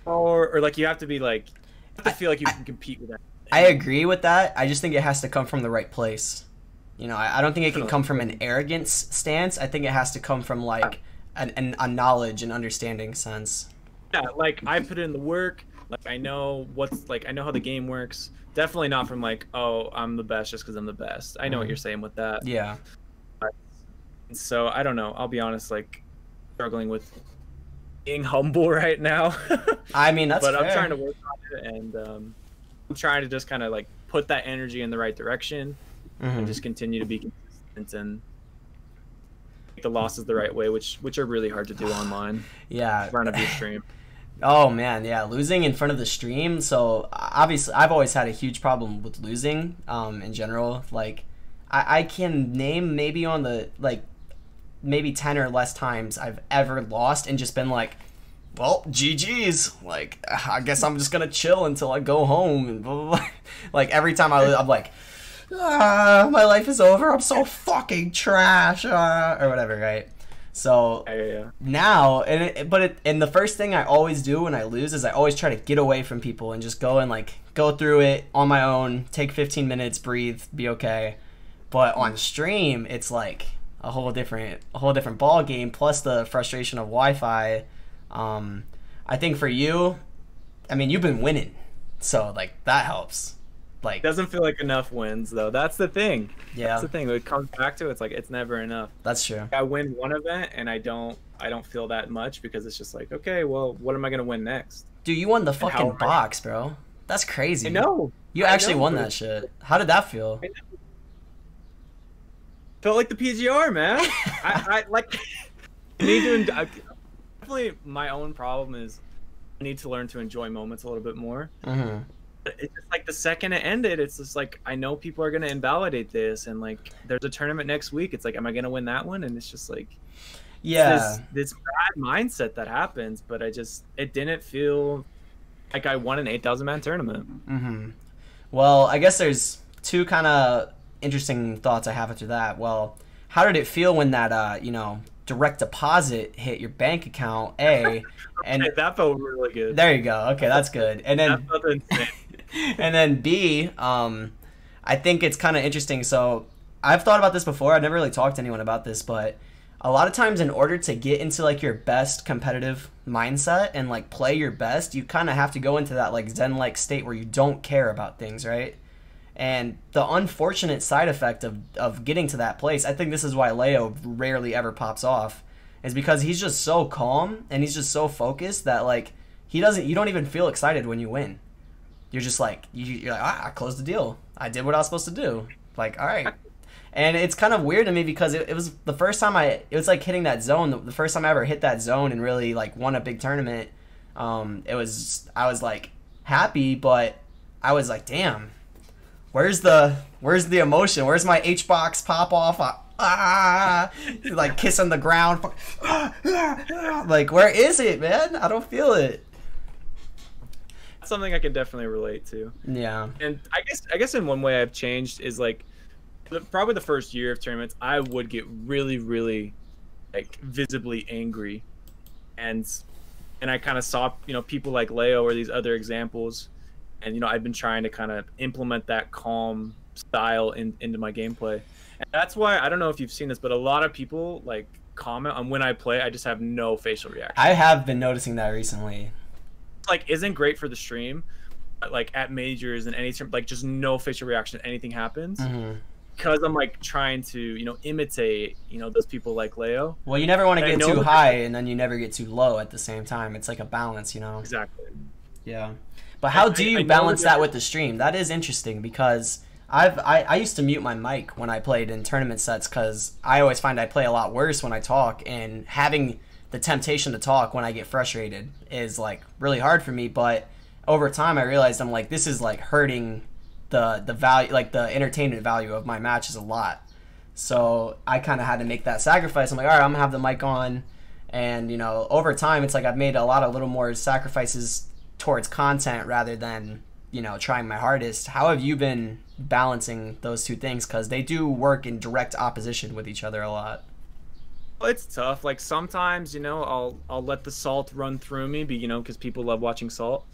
Or like you have to be like, you have to feel like you can compete with that. I agree with that. I just think it has to come from the right place. You know, I don't think it can come from an arrogance stance. I think it has to come from like a knowledge and understanding sense. Yeah, like I put in the work. Like I know I know how the game works. Definitely not from like, oh, I'm the best just because I'm the best. I know what you're saying with that. Yeah. So I don't know. I'll be honest, like struggling with being humble right now. I mean, that's but fair. I'm trying to work on it, and I'm trying to just kind of like put that energy in the right direction and just continue to be consistent and take the losses the right way, which are really hard to do online. Yeah. In front of your stream. Oh man, yeah, losing in front of the stream. So obviously, I've always had a huge problem with losing. In general, like I can name maybe on the like maybe 10 or less times I've ever lost and just been like, well, GG's. Like I guess I'm just gonna chill until I go home and blah, blah, blah. Like every time I lose, I'm like, my life is over. I'm so fucking trash, or whatever, right? So now, and the first thing I always do when I lose is I always try to get away from people and just go and like go through it on my own, take 15 minutes, breathe, be okay. But on stream, it's like a whole different ball game. Plus the frustration of Wi-Fi. I think for you, I mean, you've been winning, so like that helps. Like doesn't feel like enough wins though. That's the thing. Yeah. That's the thing. When it comes back to it's like it's never enough. That's true. I win one event and I don't feel that much because it's just like, okay, well, what am I gonna win next? Dude, you won the fucking box, bro. That's crazy. I know. You actually won that shit. How did that feel? Felt like the PGR, man. I like need to definitely my own problem is I need to learn to enjoy moments a little bit more. Mm-hmm. It's just like the second it ended, it's just like I know people are gonna invalidate this, and like there's a tournament next week. It's like, am I gonna win that one? And it's just like, yeah, this bad mindset that happens. But it didn't feel like I won an 8,000 man tournament. Mm-hmm. Well, I guess there's two kind of interesting thoughts I have after that. Well, how did it feel when that direct deposit hit your bank account? And that felt really good. There you go. Okay, that's good. And then that felt insane. And then B, I think it's kind of interesting. So I've thought about this before. I've never really talked to anyone about this, but a lot of times in order to get into like your best competitive mindset and like play your best, you kind of have to go into that like Zen-like state where you don't care about things, right? And the unfortunate side effect of getting to that place, I think this is why Leo rarely ever pops off, is because he's just so calm and he's just so focused that like you don't even feel excited when you win. You're just like you're like, I closed the deal. I did what I was supposed to do. Like, all right. And it's kind of weird to me because it was the first time it was like hitting that zone. The first time I ever hit that zone and really like won a big tournament. I was like happy, but I was like, damn, where's the emotion? Where's my H-box pop off? Like kissing the ground. Like, where is it, man? I don't feel it. Something I can definitely relate to. Yeah. And I guess in one way I've changed is like probably the first year of tournaments I would get really, really like visibly angry, and I kind of saw, you know, people like Leo or these other examples, and you know, I've been trying to kind of implement that calm style into my gameplay. And that's why, I don't know if you've seen this, but a lot of people like comment on when I play I just have no facial reaction. I have been noticing that recently. Like, isn't great for the stream, but like at majors and any term, like just no facial reaction, anything happens. Because I'm like trying to, you know, imitate, you know, those people like Leo. Well, you never want to get too high and then you never get too low at the same time. It's like a balance, you know. Exactly. Yeah. But how do you balance that with the stream? That is interesting because I used to mute my mic when I played in tournament sets because I always find I play a lot worse when I talk, and having the temptation to talk when I get frustrated is like really hard for me. But over time I realized I'm like, this is like hurting the value, like the entertainment value of my matches a lot. So I kind of had to make that sacrifice. I'm like, all right, I'm gonna have the mic on, and you know, over time it's like I've made a little more sacrifices towards content rather than, you know, trying my hardest. How have you been balancing those two things, because they do work in direct opposition with each other a lot? Well, it's tough. Like sometimes, you know, I'll let the salt run through me, you know, because people love watching salt.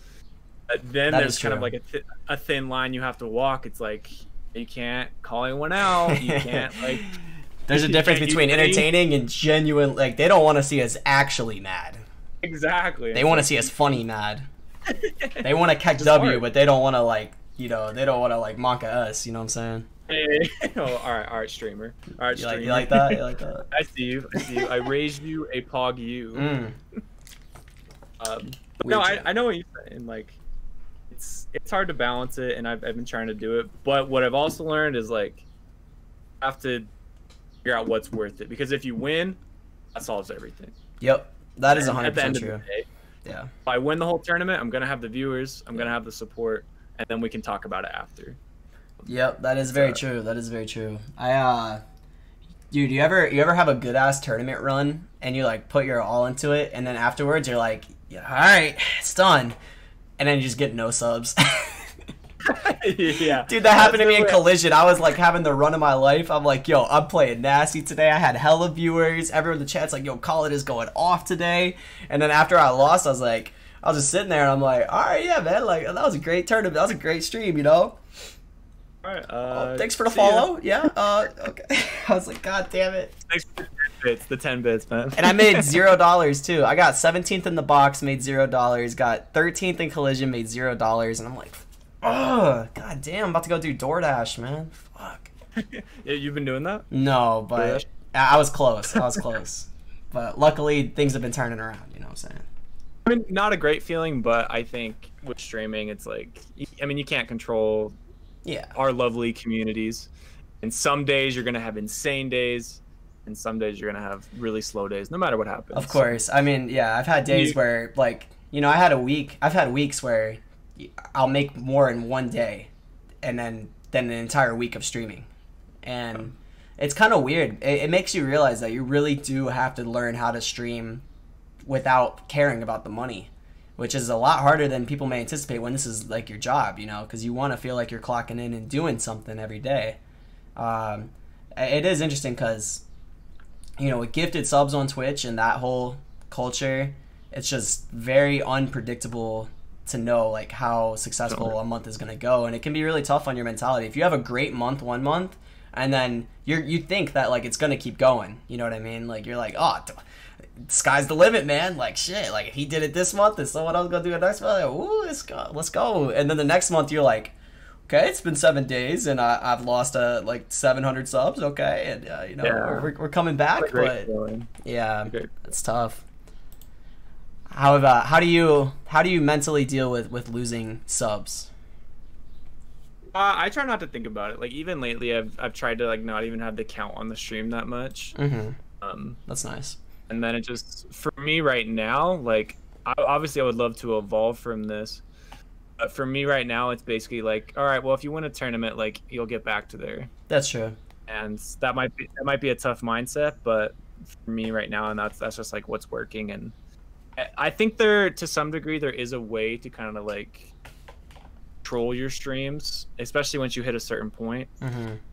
Then there's kind of like a thin line you have to walk. It's like you can't call anyone out. You can't like. There's a difference between entertaining and genuine. Like, they don't want to see us actually mad. Exactly. They want to see us funny mad. They want to catch W, but they don't want to like, you know, they don't want to like mock at us. You know what I'm saying? Hey. Oh, all right, streamer. All right, streamer. You like that? You like that? I see you. I raised you a pog you. No, I know what you're saying. Like, it's hard to balance it, and I've been trying to do it. But what I've also learned is like, I have to figure out what's worth it, because if you win, that solves everything. Yep, that is 100% true. Day, yeah. If I win the whole tournament, I'm gonna have the viewers, I'm gonna have the support, and then we can talk about it after. Yep, that is very true. That is very true. Dude, you ever have a good ass tournament run and you like put your all into it, and then afterwards you're like, yeah, all right, it's done, and then you just get no subs. Yeah, dude, that happened to me in Collision. I was like having the run of my life. I'm like, yo, I'm playing nasty today. I had hella viewers. Everyone in the chat's like, yo, Colin is going off today. And then after I lost, I was just sitting there and I'm like, all right, yeah, man, like that was a great tournament. That was a great stream, you know. All right. Thanks for the follow. Yeah. Okay. I was like, God damn it. Thanks for the 10 bits, man. And I made $0 too. I got 17th in the box, made $0. Got 13th in Collision, made $0. And I'm like, oh, God damn, I'm about to go do DoorDash, man. Fuck. Yeah, you've been doing that? No, but I was close. I was close. But luckily, things have been turning around. You know what I'm saying? I mean, not a great feeling, but I think with streaming, it's like, I mean, you can't control our lovely communities. And some days you're going to have insane days, and some days you're going to have really slow days, no matter what happens. Of course. I mean, yeah, I've had days where, like, you know, I've had weeks where I'll make more in one day and then an entire week of streaming. And it's kind of weird. It makes you realize that you really do have to learn how to stream without caring about the money, which is a lot harder than people may anticipate when this is like your job, you know, because you want to feel like you're clocking in and doing something every day. It is interesting because, you know, with gifted subs on Twitch and that whole culture, it's just very unpredictable to know like how successful a month is going to go, and it can be really tough on your mentality. If you have a great month one month and then you think that like it's going to keep going, you know what I mean? Like you're like, oh, sky's the limit, man. Like shit, like if he did it this month, is someone else going to do it next month? Like, ooh, let's go. And then the next month you're like, okay, it's been 7 days, and I've lost like 700 subs. Okay, and you know, we're coming back, but yeah, it's tough. How do you mentally deal with losing subs? I try not to think about it. Like even lately, I've tried to like not even have the count on the stream that much. That's nice. And then it just, for me right now, like obviously I would love to evolve from this, but for me right now, it's basically like, all right, well, if you win a tournament, like you'll get back to there. That's true. And that might be a tough mindset, but for me right now, and that's just like what's working. And I think to some degree there is a way to kind of like control your streams, especially once you hit a certain point.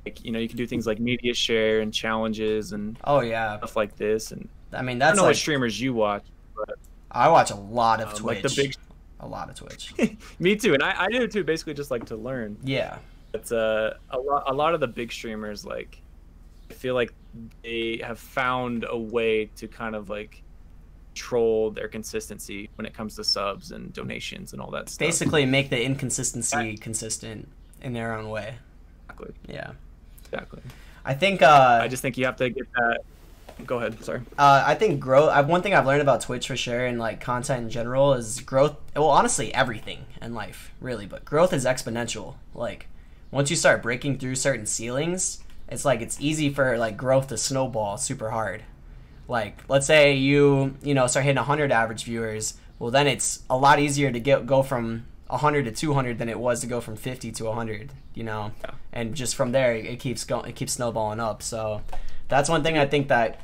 Like, you know, you can do things like media share and challenges and stuff like this. And I mean, I that's don't know what streamers you watch, but I watch a lot of Twitch. Like a lot of Twitch. Me too, and I do too. Basically, just like to learn. Yeah. But a lot of the big streamers, like, I feel like they have found a way to kind of like control their consistency when it comes to subs and donations and all that stuff. Basically, make the inconsistency consistent in their own way. Exactly. Yeah. Exactly. I think. I just think you have to get that. Go ahead. Sorry. I think growth. One thing I've learned about Twitch for sure, and like content in general, is growth. Well, honestly, everything in life, really, but growth is exponential. Like, once you start breaking through certain ceilings, it's like it's easy for like growth to snowball super hard. Like, let's say you start hitting 100 average viewers. Well, then it's a lot easier to go from 100 to 200 than it was to go from 50 to 100. You know, and just from there it keeps going. It keeps snowballing up. So that's one thing I think that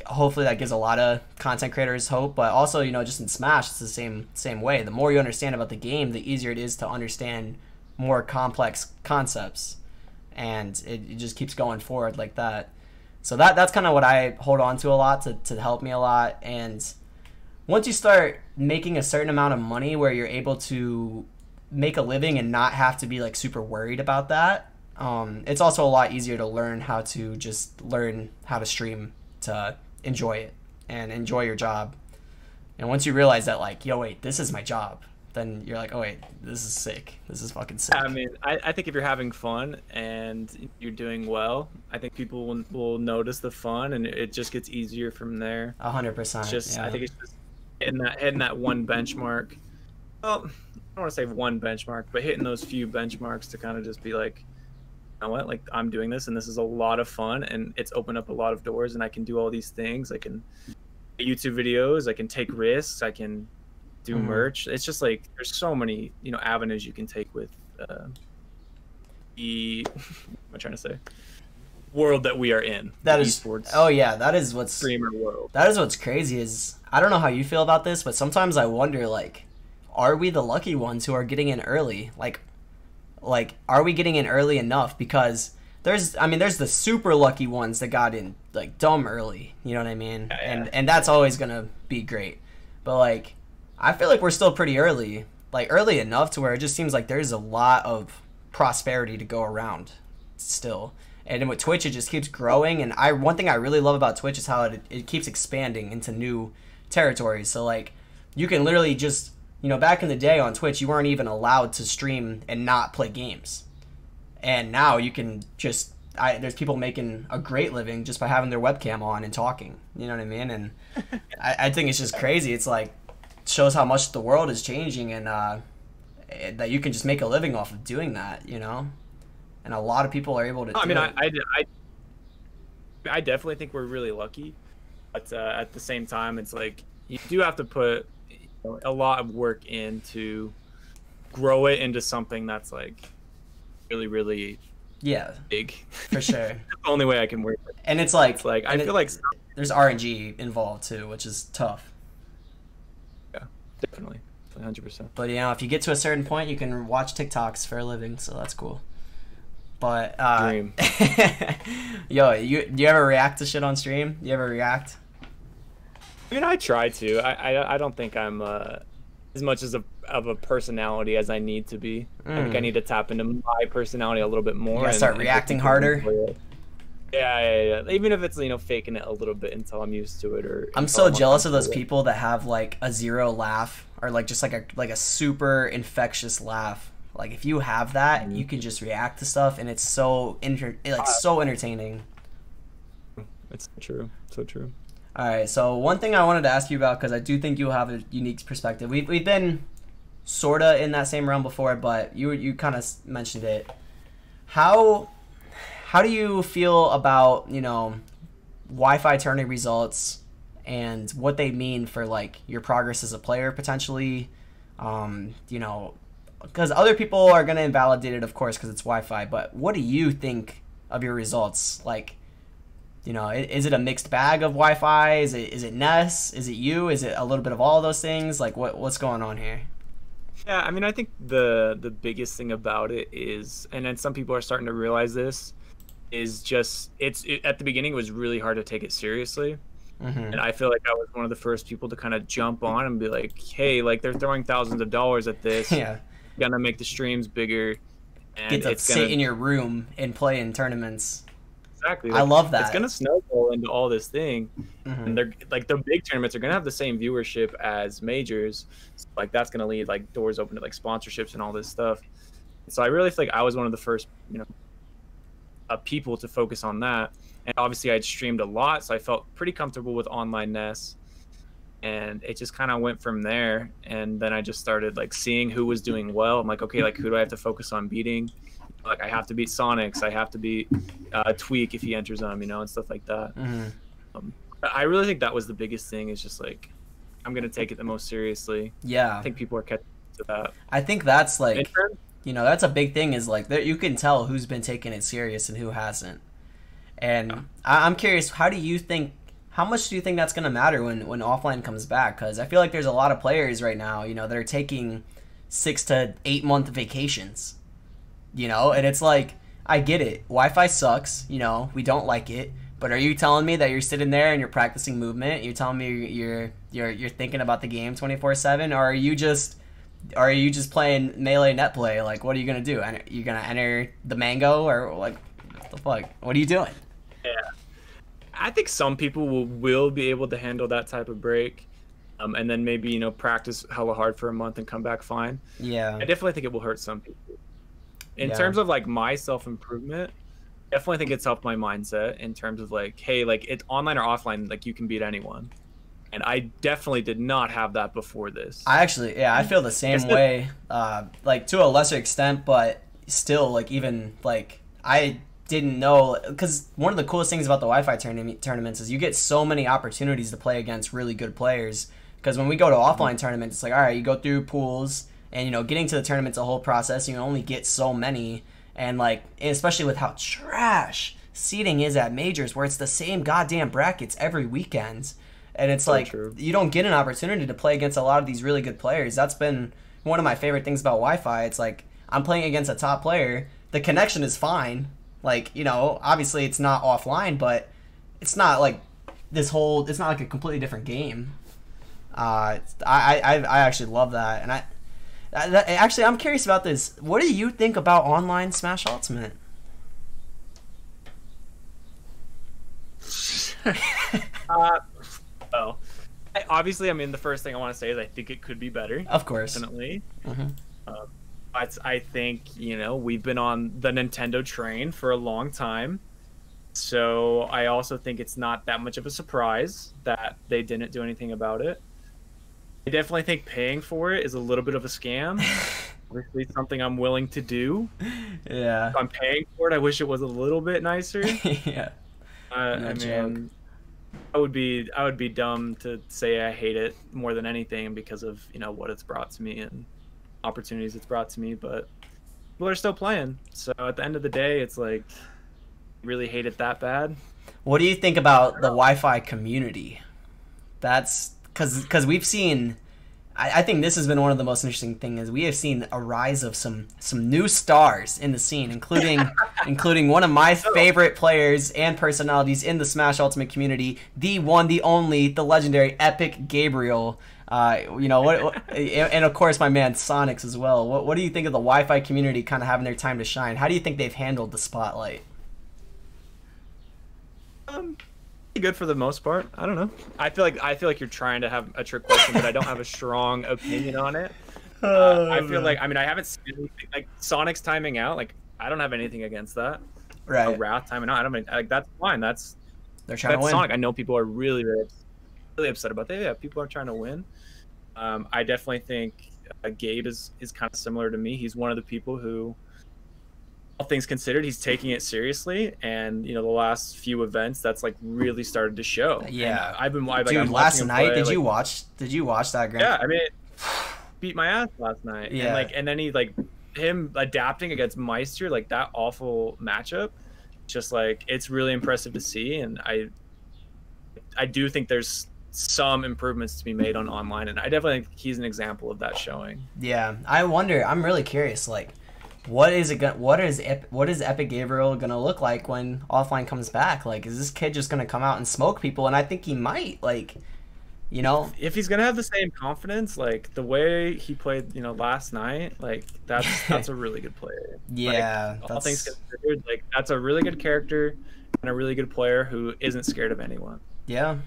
hopefully that gives a lot of content creators hope. But also, you know, just in Smash, it's the same way. The more you understand about the game, the easier it is to understand more complex concepts, and it just keeps going forward like that. So that's kind of what I hold on to a lot to help me a lot. And once you start making a certain amount of money where you're able to make a living and not have to be like super worried about that, it's also a lot easier to learn how to stream to enjoy it and enjoy your job. And once you realize that, like, yo, wait, this is my job, then you're like, oh wait, this is sick. This is fucking sick. I mean, I think if you're having fun and you're doing well, I think people will notice the fun, and it just gets easier from there. 100%. Just I think it's just hitting that one benchmark. Well, I don't want to say one benchmark, but hitting those few benchmarks to kind of just be like, you know what, like I'm doing this and this is a lot of fun and it's opened up a lot of doors and I can do all these things. I can make YouTube videos, I can take risks, I can do merch. It's just like there's so many, you know, avenues you can take with the what am I trying to say? World that we are in. That is esports. Oh yeah, that is what's streamer world. That is what's crazy is I don't know how you feel about this, but sometimes I wonder, like, are we the lucky ones who are getting in early? Like are we getting in early enough? Because there's the super lucky ones that got in like dumb early, you know what I mean? Yeah. And that's always gonna be great. But like I feel like we're still pretty early. Like early enough to where it just seems like there's a lot of prosperity to go around still. And then with Twitch it just keeps growing, and one thing I really love about Twitch is how it keeps expanding into new territories. So like you can literally just, you know, back in the day on Twitch, you weren't even allowed to stream and not play games. And now you can just, there's people making a great living just by having their webcam on and talking. You know what I mean? And I think it's just crazy. It's like, it shows how much the world is changing, and that you can just make a living off of doing that, you know? And a lot of people are able to do it. I definitely think we're really lucky. But at the same time, it's like, you do have to put a lot of work in to grow it into something that's like really, really big. For sure. That's the only way I can work it. And it's like I feel like there's RNG involved too, which is tough. Yeah, definitely. 100%. But you know, if you get to a certain point, you can watch TikToks for a living, so that's cool. But Dream. Yo, do you ever react to shit on stream? You ever react? I mean, I try to. I don't think I'm as much of a personality as I need to be. I think I need to tap into my personality a little bit more. You gotta start reacting harder. Yeah. Even if it's, you know, faking it a little bit until I'm used to it. Or I'm so jealous of those people that have like a zero laugh, or like just like a super infectious laugh. Like if you have that, you can just react to stuff, and it's so so entertaining. It's true, so true. All right, so one thing I wanted to ask you about, because I do think you have a unique perspective. We've been sorta in that same realm before, but you kind of mentioned it. How do you feel about, you know, Wi-Fi tournament results and what they mean for like your progress as a player potentially? You know, because other people are going to invalidate it, of course, because it's Wi-Fi, but what do you think of your results? Like, you know, is it a mixed bag of Wi-Fi? Is it Ness? Is it you? Is it a little bit of all of those things? Like, what's going on here? Yeah, I mean, I think the biggest thing about it is, and then some people are starting to realize this, is just at the beginning it was really hard to take it seriously. And I feel like I was one of the first people to kind of jump on and be like, hey, like they're throwing thousands of dollars at this. Yeah. Gonna make the streams bigger. And Get to sit in your room and play in tournaments. Exactly. Like, I love that. It's gonna snowball into all this thing. And they're like, the big tournaments are gonna have the same viewership as majors. So, like that's gonna lead like doors open to like sponsorships and all this stuff. So I really feel like I was one of the first, you know, people to focus on that. And obviously I'd streamed a lot, so I felt pretty comfortable with online Ness. And it just kind of went from there. And then I just started like seeing who was doing well. I'm like, okay, like who do I have to focus on beating? Like I have to beat Sonics, I have to beat Tweak if he enters them, you know, and stuff like that. I really think that was the biggest thing, is just like I'm gonna take it the most seriously. Yeah, I think people are catching to that. I think that's like, you know, that's a big thing, is like you can tell who's been taking it serious and who hasn't. And I'm curious, how much do you think that's going to matter when offline comes back? Because I feel like there's a lot of players right now, you know, that are taking 6 to 8 month vacations, you know, and it's like, I get it. Wi-Fi sucks, you know, we don't like it. But are you telling me that you're sitting there and you're practicing movement? You're telling me you're thinking about the game 24/7, or are you just playing melee net play? Like, what are you gonna do? You gonna enter the mango, or like, what the fuck? What are you doing? Yeah, I think some people will be able to handle that type of break, and then maybe, you know, practice hella hard for a month and come back fine. Yeah, I definitely think it will hurt some people. In terms of like my self-improvement, definitely think it's helped my mindset in terms of like, hey, like it's online or offline, like you can beat anyone. And I definitely did not have that before this. I feel the same way, like to a lesser extent, but still, like even like I didn't know, because one of the coolest things about the Wi-Fi tournaments is you get so many opportunities to play against really good players. Because when we go to offline tournaments, it's like, all right, you go through pools, and you know, getting to the tournament's a whole process. You can only get so many, and like, especially with how trash seeding is at majors, where it's the same goddamn brackets every weekend, and it's so like true. You don't get an opportunity to play against a lot of these really good players. That's been one of my favorite things about Wi-Fi. It's like I'm playing against a top player. The connection is fine. Like, you know, obviously it's not offline, but it's not like it's not like a completely different game. I actually love that, and actually I'm curious about this. What do you think about online Smash Ultimate? Well, obviously, I mean, the first thing I want to say is I think it could be better. Of course, definitely. I think, you know, we've been on the Nintendo train for a long time, so I also think it's not that much of a surprise that they didn't do anything about it. I definitely think paying for it is a little bit of a scam. Obviously, it's something I'm willing to do. Yeah. If I'm paying for it, I wish it was a little bit nicer. Yeah. I mean, I would be dumb to say I hate it more than anything because of, you know, what it's brought to me and opportunities it's brought to me, but people are still playing. So at the end of the day, it's like, really hate it that bad. What do you think about the Wi-Fi community? That's because we've seen, I think this has been one of the most interesting things. We have seen a rise of some new stars in the scene, including one of my favorite players and personalities in the Smash Ultimate community, the one, the only, the legendary Epic Gabriel. You know what, and of course my man Sonics as well. What do you think of the Wi-Fi community kind of having their time to shine? How do you think they've handled the spotlight? Good for the most part. I don't know. I feel like you're trying to have a trick question, but I don't have a strong opinion on it. I feel like, I mean, I haven't seen anything, like Sonic's timing out. Like, I don't have anything against that. Right. Wrath timing out. I don't mean, like, that's fine. They're trying to win. Sonic. I know people are really, really upset about that. Yeah, people are trying to win. I definitely think Gabe is kind of similar to me. He's one of the people who, all things considered, he's taking it seriously, and the last few events that's like really started to show. Yeah, and I've been dude. I'm last night, play, did you watch that grand? Yeah, I mean, beat my ass last night. Yeah, and then he him adapting against Meister, like that awful matchup. Just like, it's really impressive to see, and I do think there's some improvements to be made on online, and I definitely think he's an example of that showing. Yeah, I wonder. I'm really curious. Like, what is Epic Gabriel gonna look like when offline comes back? Like, is this kid just gonna come out and smoke people? And I think he might. Like, if he's gonna have the same confidence, like the way he played, last night, like that's a really good player. Yeah, like, all things considered, like that's a really good character and a really good player who isn't scared of anyone. Yeah.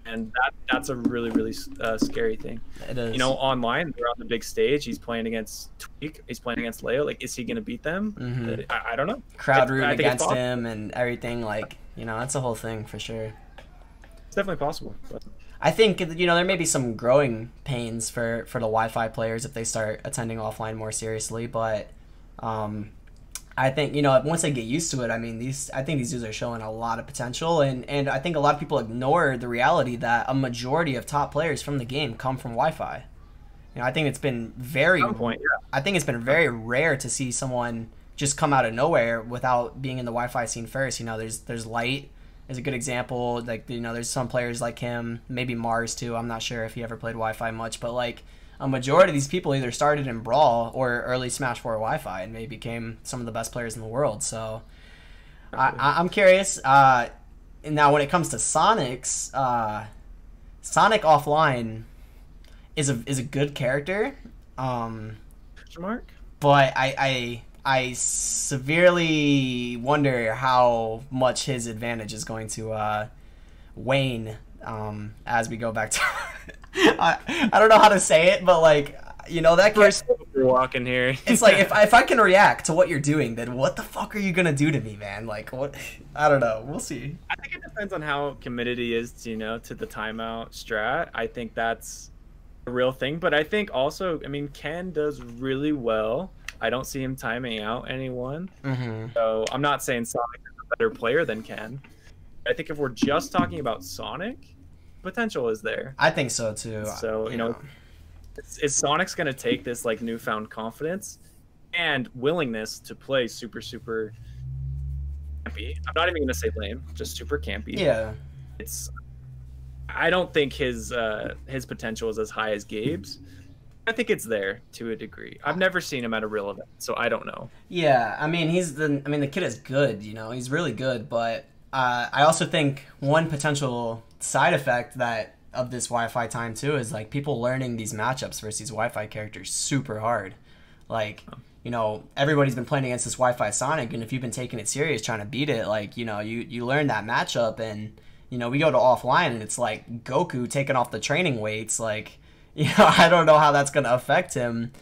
And that's a really, really scary thing. It is. Online, they're on the big stage. He's playing against Tweak. He's playing against Leo. Like, is he going to beat them? Mm-hmm. I don't know. Crowd rooting against him and everything. Like, that's a whole thing for sure. It's definitely possible. But I think, there may be some growing pains for the Wi-Fi players if they start attending offline more seriously. But I think, once they get used to it, I mean, I think these dudes are showing a lot of potential, and I think a lot of people ignore the reality that a majority of top players from the game come from Wi-Fi. I think it's been I think it's been very rare to see someone just come out of nowhere without being in the Wi-Fi scene first. There's Light is a good example. Like, there's some players like him, maybe Mars too. I'm not sure if he ever played Wi-Fi much, but like, a majority of these people either started in Brawl or early Smash 4 Wi-Fi, and they became some of the best players in the world. So I'm curious. Now, when it comes to Sonic offline is a good character. But I severely wonder how much his advantage is going to wane as we go back to. I don't know how to say it, but like, that first you're walking here. It's like, if I can react to what you're doing, then what the fuck are you gonna do to me, man? Like, what? I don't know. We'll see. I think it depends on how committed he is, to the timeout strat. I think that's a real thing, but I think also, I mean, Ken does really well. I don't see him timing out anyone. Mm-hmm. So I'm not saying Sonic is a better player than Ken. I think if we're just talking about Sonic, potential is there. I think so too. So is Sonic's gonna take this like newfound confidence and willingness to play super campy. I'm not even gonna say lame, just super campy. Yeah. I don't think his potential is as high as Gabe's. I think it's there to a degree. I've never seen him at a real event, so I don't know. Yeah, I mean, the kid is good. He's really good, but I also think one potential side effect of this Wi-Fi time too is like people learning these matchups versus these Wi-Fi characters super hard. Like, everybody's been playing against this Wi-Fi Sonic, and if you've been taking it serious trying to beat it, like, you learn that matchup, and we go to offline and it's like Goku taking off the training weights. Like, I don't know how that's gonna affect him.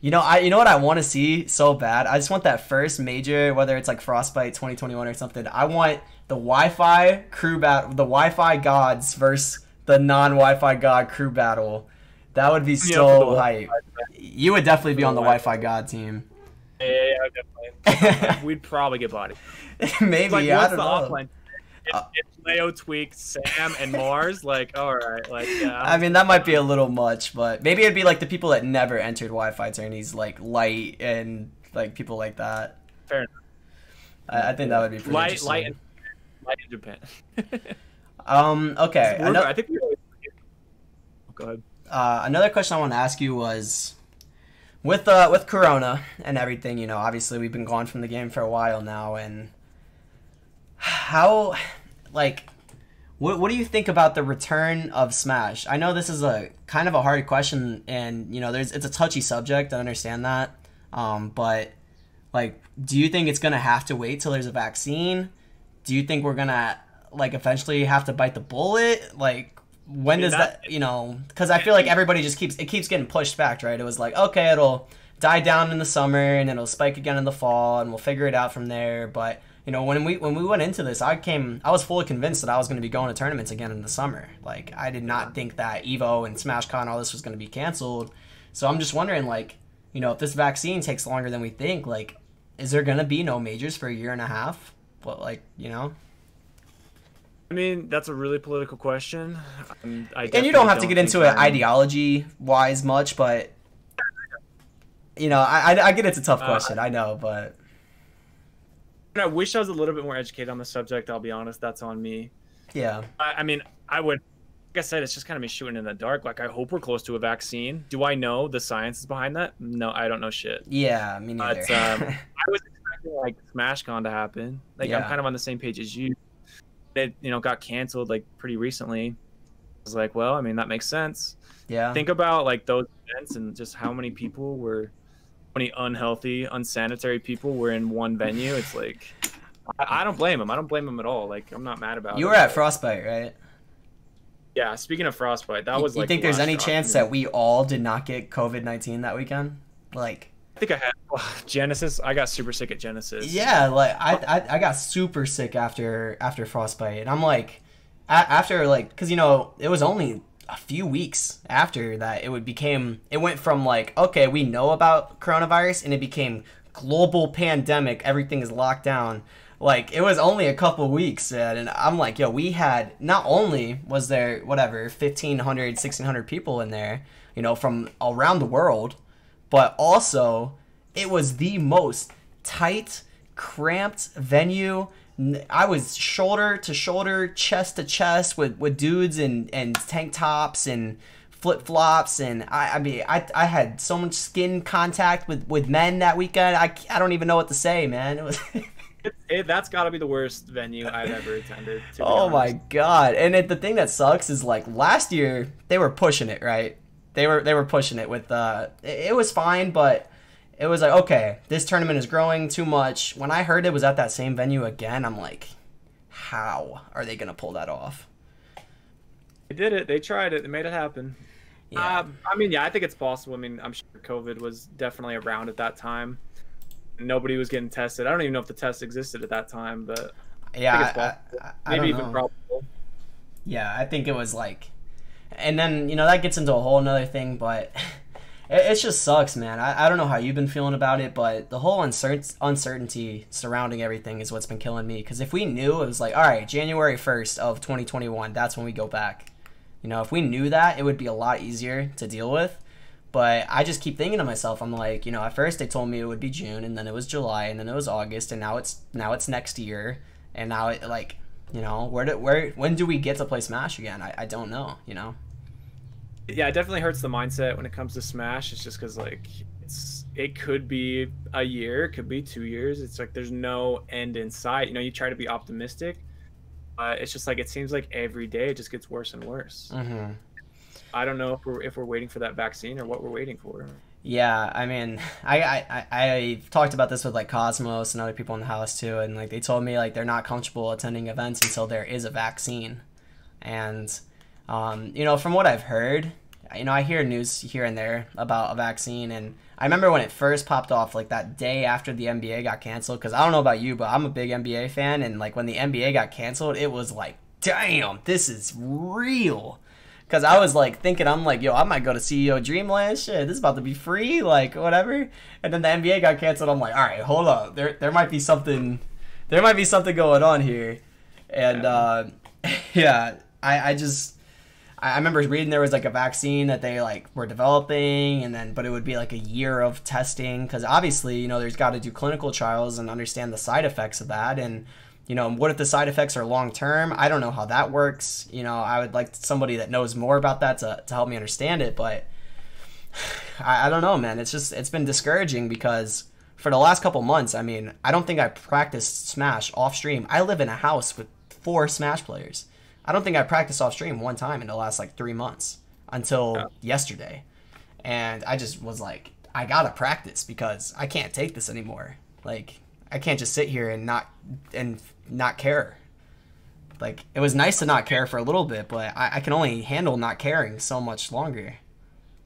You know what I want to see so bad? I just want that first major, whether it's like Frostbite 2021 or something. I want the Wi-Fi crew battle, the Wi-Fi gods versus the non-Wi-Fi god crew battle. That would be so hype. You would definitely be on the Wi-Fi god team. Yeah, definitely. We'd probably get bodied. Maybe, like, I don't know. Offline? It's Leo, Tweak, Sam, and Mars. Like, all right, like, yeah. I mean, that might be a little much, but maybe it'd be like the people that never entered Wi-Fi tourneys, like Light and like people like that. Fair enough. I think that would be pretty interesting. Light in Japan. Okay. I think we always... Go ahead. Another question I want to ask you was, with Corona and everything, obviously we've been gone from the game for a while now, and how, like, what do you think about the return of Smash? I know this is a kind of a hard question, and it's a touchy subject. I understand that, but like, do you think it's gonna have to wait till there's a vaccine? Do you think we're gonna like eventually have to bite the bullet? Like, when mean, does that, because I feel like everybody just keeps getting pushed back, right? It was like, okay, it'll die down in the summer and then it'll spike again in the fall and we'll figure it out from there. But when we went into this, I was fully convinced that I was going to be going to tournaments again in the summer. Like, I did not think that Evo and SmashCon and all this was going to be canceled. So I'm just wondering, like, if this vaccine takes longer than we think, like, is there going to be no majors for a year and a half? But, like, I mean, that's a really political question. And you don't have to get into it ideology-wise much, but, I get it's a tough question. I know, but... I wish I was a little bit more educated on the subject. I'll be honest. That's on me. Yeah. I mean, I would... Like I said, it's just kind of me shooting in the dark. Like, I hope we're close to a vaccine. Do I know the science is behind that? No, I don't know shit. Yeah, me neither. But, I was expecting, like, SmashCon to happen. Like, I'm kind of on the same page as you. It, got canceled, like, pretty recently. I was like, well, I mean, that makes sense. Yeah. Think about, like, those events and just how many people were... How many unhealthy, unsanitary people were in one venue. It's like... I don't blame them. I don't blame them at all. Like, I'm not mad about it. You were at Frostbite, right? Yeah, speaking of Frostbite, that was like... You think there's any chance that we all did not get COVID-19 that weekend? Like... I think I had Genesis. I got super sick at Genesis. Yeah, like, I got super sick after Frostbite. And I'm like... After, like... Because, it was only a few weeks after that it went from, like, okay, we know about coronavirus, and it became global pandemic. Everything is locked down. Like, it was only a couple weeks, and I'm like, yo, we had, not only was there, 1,500, 1,600 people in there, from around the world, but also, it was the most tight, cramped venue. I was shoulder to shoulder, chest to chest with dudes and tank tops and flip-flops, and I mean, I had so much skin contact with men that weekend, I don't even know what to say, man. It was... That's got to be the worst venue I've ever attended. Oh my god! And the thing that sucks is, like, last year they were pushing it, right? They were pushing it with it was fine, but it was like, okay, this tournament is growing too much. When I heard it was at that same venue again, I'm like, how are they gonna pull that off? They did it. They tried it. They made it happen. Yeah. I mean, yeah, I think it's possible. I mean, I'm sure COVID was definitely around at that time. Nobody was getting tested. I don't even know if the test existed at that time, but yeah, I maybe don't even know. probable. Yeah, I think it was like, and then that gets into a whole nother thing, but it just sucks, man. I don't know how you've been feeling about it, but the whole uncertainty surrounding everything is what's been killing me. Because if we knew it was like, all right, January 1st of 2021, that's when we go back. If we knew that, it would be a lot easier to deal with. But I just keep thinking to myself, I'm like, at first they told me it would be June, and then it was July, and then it was August, and now it's next year, and now it, like, when do we get to play Smash again? I don't know, Yeah, it definitely hurts the mindset when it comes to Smash. It's just because, like, it could be a year, it could be 2 years. It's like there's no end in sight. You try to be optimistic. It's just like it seems like every day it just gets worse and worse. Mm-hmm. I don't know if we're waiting for that vaccine or what we're waiting for. Yeah, I mean, I've talked about this with, like, Cosmos and other people in the house too, and, like, they told me, like, they're not comfortable attending events until there is a vaccine. And from what I've heard, I hear news here and there about a vaccine, and I remember when it first popped off, like, that day after the NBA got canceled, because I don't know about you, but I'm a big NBA fan, and, like, when the NBA got canceled, it was like, damn, this is real. Because I was, like, thinking, I'm like, yo, I might go to CEO Dreamland. Shit, this is about to be free, like, whatever. And then the NBA got canceled. I'm like, all right, hold up. There might be something going on here. And, yeah, I remember reading there was, like, a vaccine that they, like, were developing, but it would be, like, a year of testing. Because obviously, there's got to do clinical trials and understand the side effects of that. And, what if the side effects are long-term? I don't know how that works. I would like somebody that knows more about that to help me understand it. But I don't know, man. It's been discouraging because for the last couple months, I mean, I don't think I practiced Smash off-stream. I live in a house with 4 Smash players. I don't think I practiced off-stream one time in the last, like, 3 months until yesterday. And I just was like, I gotta practice because I can't take this anymore. Like, I can't just sit here and not care. Like, it was nice to not care for a little bit, but I can only handle not caring so much longer.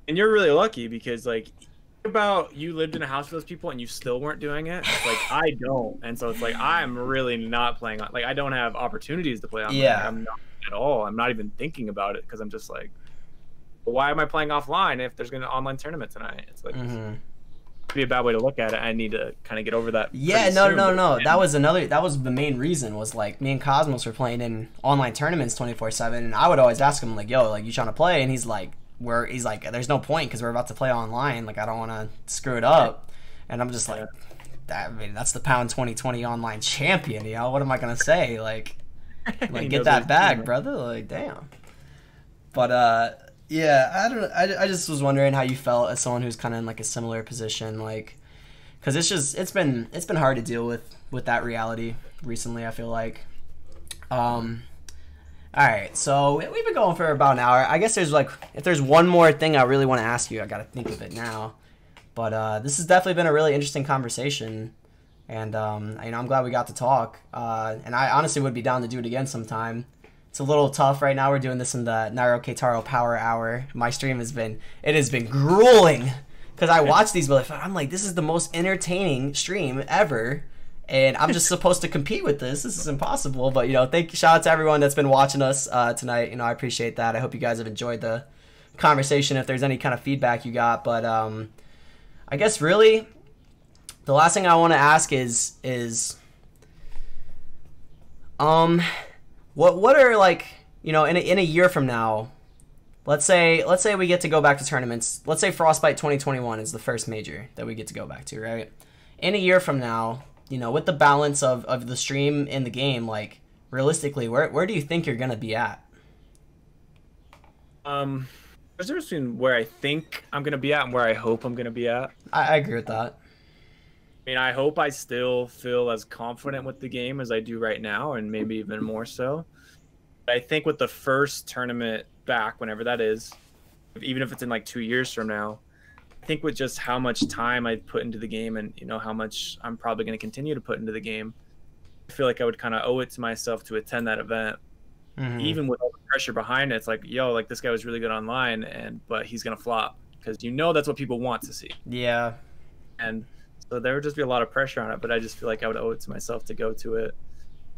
And you're really lucky because, like, think about you lived in a house with those people and you still weren't doing it. It's like, I don't. And so it's like, I'm really not playing on, like, I don't have opportunities to play online. Yeah. Like, I'm not at all. I'm not even thinking about it because I'm just like, well, why am I playing offline if there's going to be an online tournament tonight? It's like, it'd be a bad way to look at it. I need to kind of get over that. Yeah, no. That was the main reason was, like, me and Cosmos were playing in online tournaments 24/7, and I would always ask him, like, yo, like, you trying to play? And he's like, there's no point because we're about to play online. Like, I don't want to screw it up. And I'm just like, that's the Pound 2020 online champion, you know? What am I going to say? Like get that bag, brother. Like, damn. But, yeah, I don't know. I just was wondering how you felt as someone who's kind of in, like, a similar position, like, because it's been hard to deal with that reality recently, I feel like. All right, so we've been going for about an hour. I guess if there's one more thing I really want to ask you, I got to think of it now. But this has definitely been a really interesting conversation, and I'm glad we got to talk. And I honestly would be down to do it again sometime. It's a little tough right now. We're doing this in the Nairo Keitaro Power Hour. My stream has been grueling because I watch these, but I'm like, this is the most entertaining stream ever. And I'm just supposed to compete with this. This is impossible. But, shout out to everyone that's been watching us tonight. I appreciate that. I hope you guys have enjoyed the conversation if there's any kind of feedback you got. But I guess really the last thing I want to ask is what are, like, in a year from now, let's say we get to go back to tournaments. Let's say Frostbite 2021 is the first major that we get to go back to, right? In a year from now, with the balance of the stream and the game, like, realistically, where do you think you're going to be at? There's a difference between where I think I'm going to be at and where I hope I'm going to be at. I agree with that. I mean, I hope I still feel as confident with the game as I do right now, and maybe even more so. But I think with the first tournament back, whenever that is, even if it's in, like, 2 years from now, I think with just how much time I put into the game and, how much I'm probably going to continue to put into the game, I feel like I would kind of owe it to myself to attend that event. Mm-hmm. Even with all the pressure behind it, it's like, yo, like, this guy was really good online, but he's going to flop because that's what people want to see. Yeah. And so there would just be a lot of pressure on it, but I just feel like I would owe it to myself to go to it.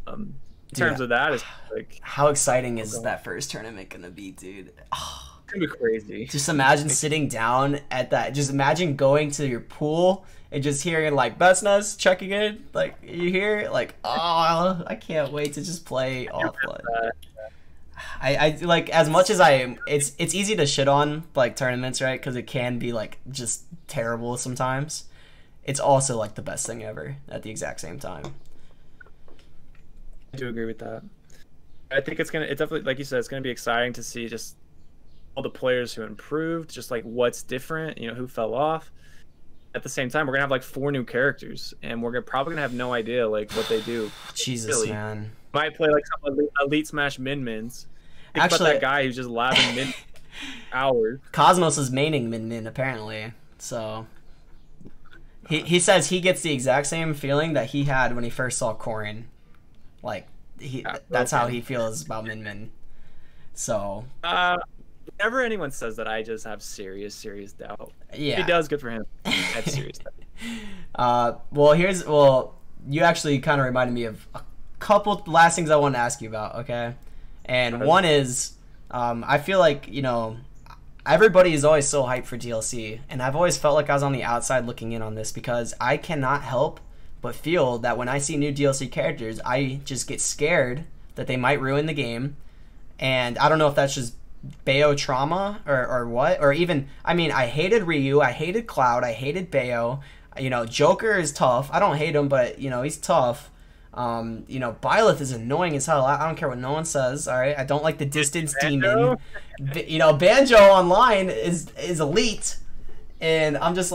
In terms of that, it's like, how exciting is that first tournament going to be, dude? Oh. It's gonna be crazy. Just imagine sitting down at that. Just imagine going to your pool and just hearing, like, BestNess checking in. Like, you hear, like, oh, I can't wait to just play offline. I like, as much as it's easy to shit on, like, tournaments, right? Because it can be, like, just terrible sometimes. It's also, like, the best thing ever at the exact same time. I do agree with that. I think it's definitely, like you said, it's gonna be exciting to see just all the players who improved, just, like, what's different, who fell off. At the same time, we're gonna have, like, 4 new characters, and we're probably gonna have no idea, like, what they do. Jesus, really. Man. Might play, like, some elite smash min-mins. Actually, about that guy who's just labbing min hours. Cosmos is maining min apparently, so he says he gets the exact same feeling that he had when he first saw Corrin. Like, that's how he feels about min. So whenever anyone says that, I just have serious doubt. Yeah. If he does, good for him. I have serious doubt. Well, you actually kind of reminded me of a couple last things I wanted to ask you about, okay? And one is, I feel like, everybody is always so hyped for DLC, and I've always felt like I was on the outside looking in on this because I cannot help but feel that when I see new DLC characters, I just get scared that they might ruin the game. And I don't know if that's just Bayo trauma or what, or even, I hated Ryu, I hated Cloud, I hated Bayo. Joker is tough. I don't hate him, but he's tough. Byleth is annoying as hell. I don't care what no one says. All right, I don't like the distance demon. Banjo online is elite, and I'm just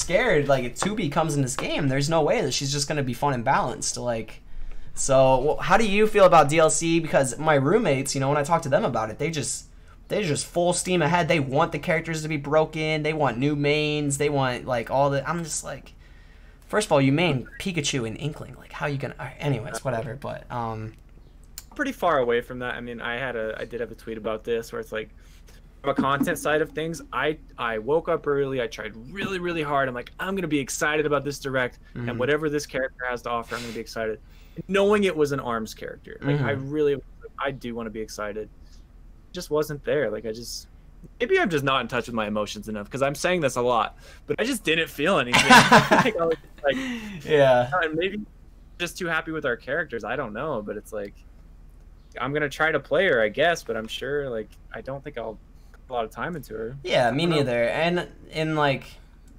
scared. Like, if 2B comes in this game, there's no way that she's just gonna be fun and balanced. Like, so how do you feel about DLC? Because my roommates, when I talk to them about it, they just full steam ahead. They want the characters to be broken. They want new mains. They want, like, all the. I'm just like, first of all, you main Pikachu and Inkling. Like, how you gonna? Anyways, whatever. But pretty far away from that. I mean, I did have a tweet about this where it's like, from a content side of things, I woke up early. I tried really, really hard. I'm like, I'm gonna be excited about this direct, and whatever this character has to offer, I'm gonna be excited. Knowing it was an ARMS character, like I do want to be excited. It just wasn't there. Like maybe I'm just not in touch with my emotions enough, because I'm saying this a lot, but I just didn't feel anything. Like, I was like, yeah, maybe just too happy with our characters. I don't know, but it's like, I'm gonna try to play her, I guess, but I'm sure, like, I don't think I'll put a lot of time into her. Yeah, me neither. And like,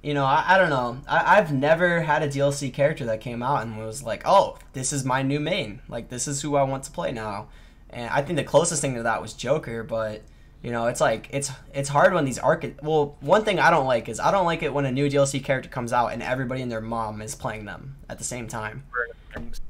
you know, I don't know. I've never had a DLC character that came out and was like, oh, this is my new main. Like, this is who I want to play now. And I think the closest thing to that was Joker, but, you know, it's like, it's hard when these well, one thing I don't like is I don't like it when a new DLC character comes out and everybody and their mom is playing them at the same time.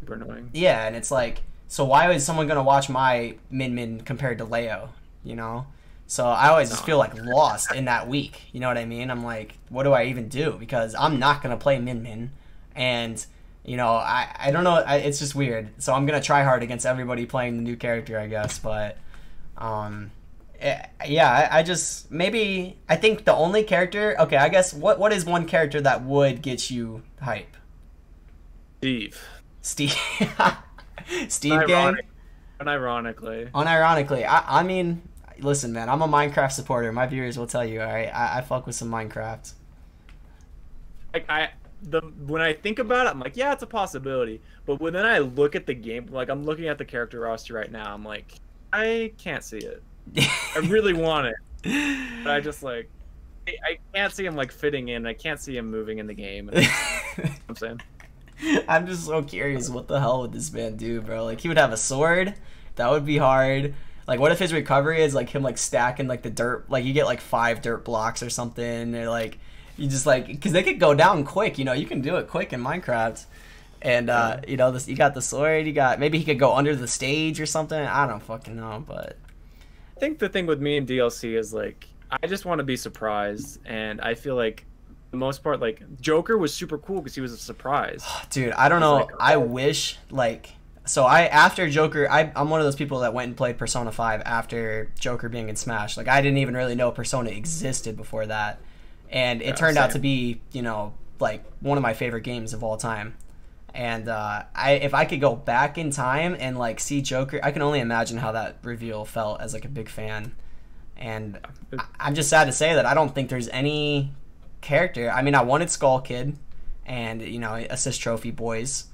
Super annoying. Yeah, and it's like, so why is someone going to watch my Min compared to Leo, you know? So I always just feel like lost in that week. You know what I mean? I'm like, what do I even do? Because I'm not going to play Min. And, you know, I don't know. It's just weird. So I'm going to try hard against everybody playing the new character, I guess. But, yeah, I just, maybe, I think the only character, okay, I guess, what is one character that would get you hype? Steve. Steve gang? Unironically. I mean, listen, man, I'm a Minecraft supporter. My viewers will tell you, all right? I fuck with some Minecraft. Like, when I think about it, I'm like, yeah, it's a possibility. But when then I look at the game, like, I'm looking at the character roster right now, I'm like, I can't see it. I really want it. But I just, like, I can't see him, like, fitting in. I can't see him moving in the game. You know what I'm saying? I'm just so curious, what the hell would this man do, bro? Like, he would have a sword? That would be hard. Like, what if his recovery is, like, him, like, stacking, like, the dirt? Like, you get, like, 5 dirt blocks or something. Or, like, you just, like... Because they could go down quick, you know? You can do it quick in Minecraft. And, you know, you got the sword. You got... Maybe he could go under the stage or something. I don't fucking know, but... I think the thing with me in DLC is, like, I just want to be surprised. And I feel like... the most part, like, Joker was super cool because he was a surprise. Dude, I don't know. Like, I wish, like... So, after Joker... I'm one of those people that went and played Persona 5 after Joker being in Smash. Like, I didn't even really know Persona existed before that. And it turned out to be, you know, like, one of my favorite games of all time. And if I could go back in time and, like, see Joker... I can only imagine how that reveal felt as, like, a big fan. And I'm just sad to say that I don't think there's any... character. I mean, I wanted Skull Kid and, you know, Assist Trophy Boys.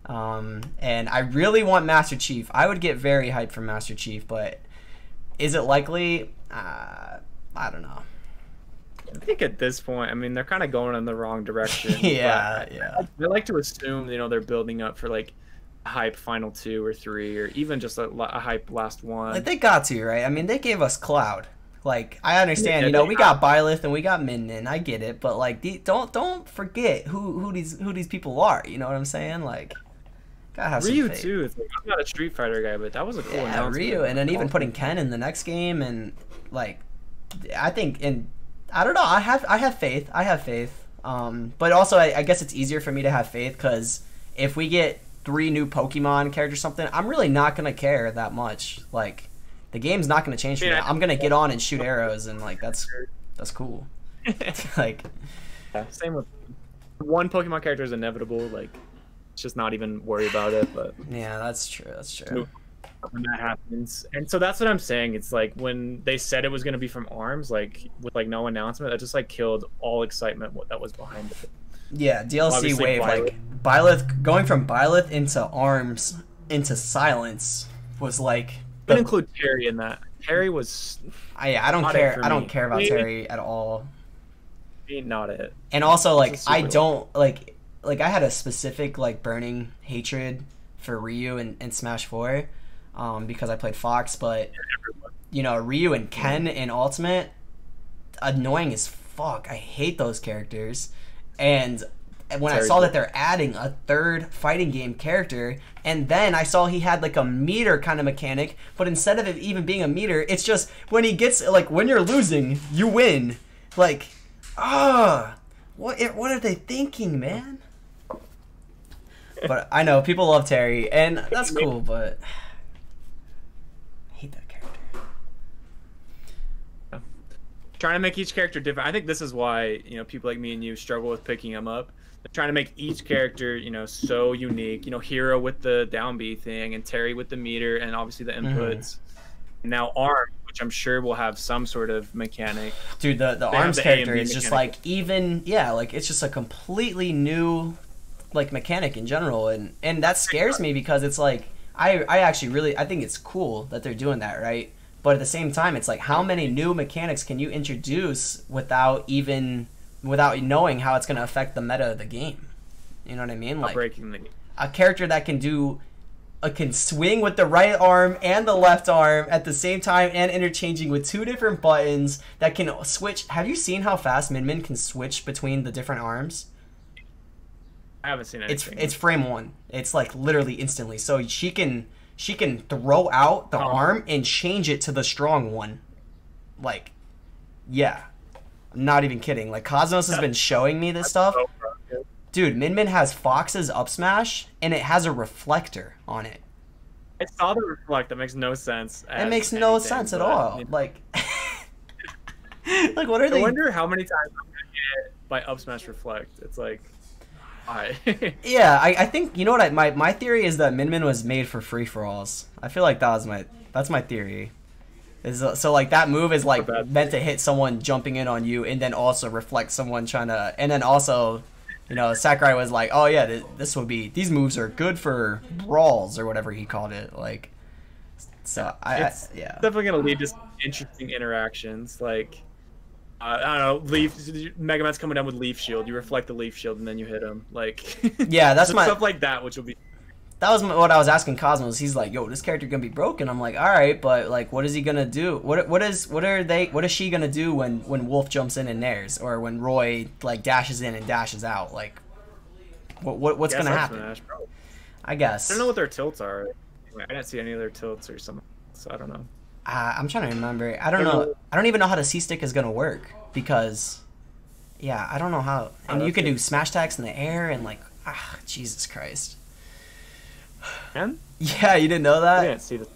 And I really want Master Chief. I would get very hyped for Master Chief, but is it likely? I don't know. I think at this point, I mean, they're kind of going in the wrong direction. yeah. I like to assume, you know, they're building up for, like, a hype final 2 or 3, or even just a hype last 1. Like, they got to, right? I mean, they gave us Cloud. Like, I understand, you know, we got Byleth and we got Min, I get it, but, like, don't forget who these people are, you know what I'm saying? Like, gotta have Ryu, some faith. too. It's like, I'm not a Street Fighter guy, but that was a cool announcement. Ryu, and then even putting Ken in the next game, and, like, I think, and, I don't know, I have faith, but also, I guess it's easier for me to have faith, because if we get 3 new Pokemon characters or something, I'm really not gonna care that much, like... The game's not going to change for me. I'm going to get on and shoot arrows, and, like, that's cool. Like, yeah, same with one Pokemon character is inevitable. Like, it's just not even worry about it. But yeah, that's true. When that happens, and so that's what I'm saying. It's like when they said it was going to be from ARMS, like with like no announcement, that just like killed all excitement that was behind it. Yeah, DLC obviously, wave like Byleth going from Byleth into ARMS into Silence was like. But include Terry in that. Terry was. I don't care. I don't care about Terry at all. Not it. And also, like, I don't like I had a specific like burning hatred for Ryu in Smash 4, because I played Fox. But you know, Ryu and Ken in Ultimate, annoying as fuck. I hate those characters. And when I saw that they're adding a 3rd fighting game character, and then I saw he had like a meter kind of mechanic, but instead of it even being a meter, it's just when he gets, like, when you're losing, you win. Like, what are they thinking, man? But I know people love Terry, and that's cool, but hate that character. Trying to make each character different. I think this is why, you know, people like me and you struggle with picking them up. They're trying to make each character, you know, so unique. You know, Hero with the down B thing, and Terry with the meter, and obviously the inputs. And now Arm, which I'm sure will have some sort of mechanic. Dude, the Arms character is just like like it's just a completely new like mechanic in general, and that scares me because it's like I actually really I think it's cool that they're doing that, right? But at the same time, it's like, how many new mechanics can you introduce without knowing how it's going to affect the meta of the game? You know what I mean? Like breaking the game. A character that can can swing with the right arm and the left arm at the same time, and interchanging with 2 different buttons that can switch. Have you seen how fast Min Min can switch between the different arms? I haven't seen anything. It's frame 1. It's like literally instantly. So she can throw out the arm and change it to the strong one. Like, yeah. I'm not even kidding. Like, Cosmos has been showing me this stuff. Dude, Min Min has Fox's up smash, and it has a reflector on it. I saw the reflect. That makes no sense. It makes no sense at all. Like, like, what are they? I wonder how many times I'm going to get by up smash reflect. It's like... Yeah, I think, you know what, my theory is that Min Min was made for free-for-alls. I feel like that's my theory. So like that move is like meant to hit someone jumping in on you, and then also reflect someone trying to, and then also, you know, Sakurai was like, oh yeah, these moves are good for brawls or whatever he called it. Like, so it's definitely gonna lead to some interesting interactions. Like, I don't know, Mega Man's coming down with Leaf Shield. You reflect the Leaf Shield and then you hit him. Like, yeah, that's stuff like that, which will be. That was what I was asking Cosmos. He's like, "Yo, this character gonna be broken." I'm like, "All right, but like, what is he gonna do? What is she gonna do when Wolf jumps in and nairs, or when Roy like dashes in and dashes out? Like, what's gonna happen?" Smash, I guess. I don't know what their tilts are. I didn't see any of their tilts or something, so I don't know. I'm trying to remember. I don't know. I don't even know how the C-stick is gonna work because, yeah, I don't know how. And you can do smash attacks in the air and like, Jesus Christ. And? Yeah, you didn't know that? I didn't see this.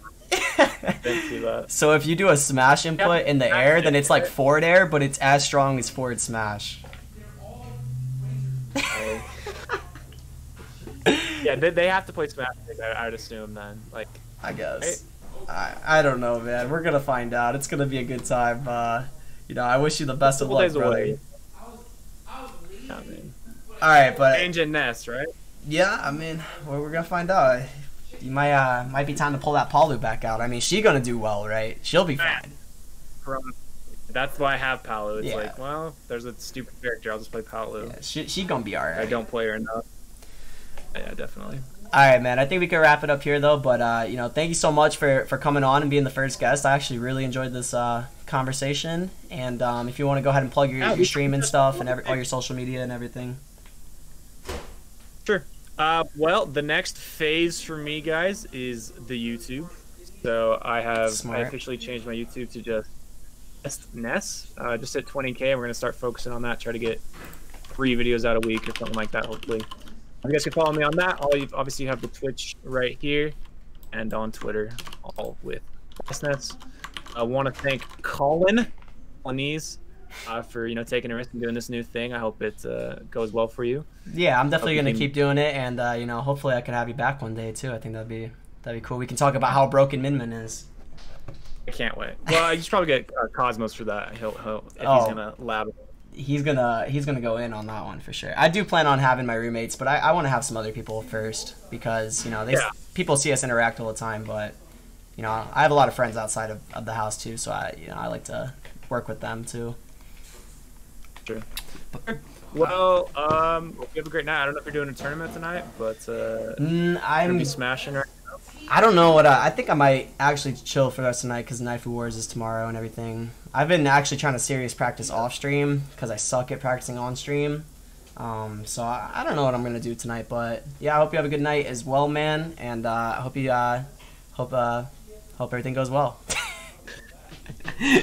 Didn't see that. So if you do a smash input in the air, then it's like forward air, but it's as strong as forward smash. Yeah, they have to play smash. I would assume then. Like, I guess. Right? I don't know, man. We're gonna find out. It's gonna be a good time. You know, I wish you the best of luck, brother. I mean, all right, but Change in Ness, right? Yeah, I mean, we're gonna find out. You might be time to pull that Palu back out. I mean, she's gonna do well, right? She'll be fine. That's why I have Palu. It's like, well, there's a stupid character. I'll just play Palu. Yeah, she gonna be alright. I don't play her enough. Yeah, definitely. All right, man. I think we can wrap it up here, though. But you know, thank you so much for coming on and being the first guest. I actually really enjoyed this conversation. And if you want to go ahead and plug your stream and stuff and all your social media and everything. Sure. Well, the next phase for me, guys, is the YouTube. So I officially changed my YouTube to just BestNess. Just at 20K, and we're gonna start focusing on that. Try to get 3 videos out a week or something like that. Hopefully, you guys can follow me on that. Obviously you have the Twitch right here, and on Twitter, all with BestNess. I want to thank Colinies. For taking a risk and doing this new thing. I hope it goes well for you. Yeah, I'm definitely gonna keep doing it, and hopefully I can have you back one day too. I think that'd be cool. We can talk about how broken Min Min is. I can't wait. Well, you should probably get Cosmos for that. He's gonna lab. He's gonna go in on that one for sure. I do plan on having my roommates, but I want to have some other people first because people see us interact all the time. But I have a lot of friends outside of the house too, so I like to work with them too. Sure. Well, hope you have a great night. I don't know if you're doing a tournament tonight, but I'm gonna be smashing right now. I don't know what I think I might actually chill for the rest of the night because Knife Wars is tomorrow and everything. I've been actually trying to serious practice off stream because I suck at practicing on stream. So I don't know what I'm gonna do tonight, but yeah, I hope you have a good night as well, man, and I hope you hope everything goes well.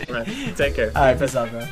Right. Take care. All right, peace out, bro.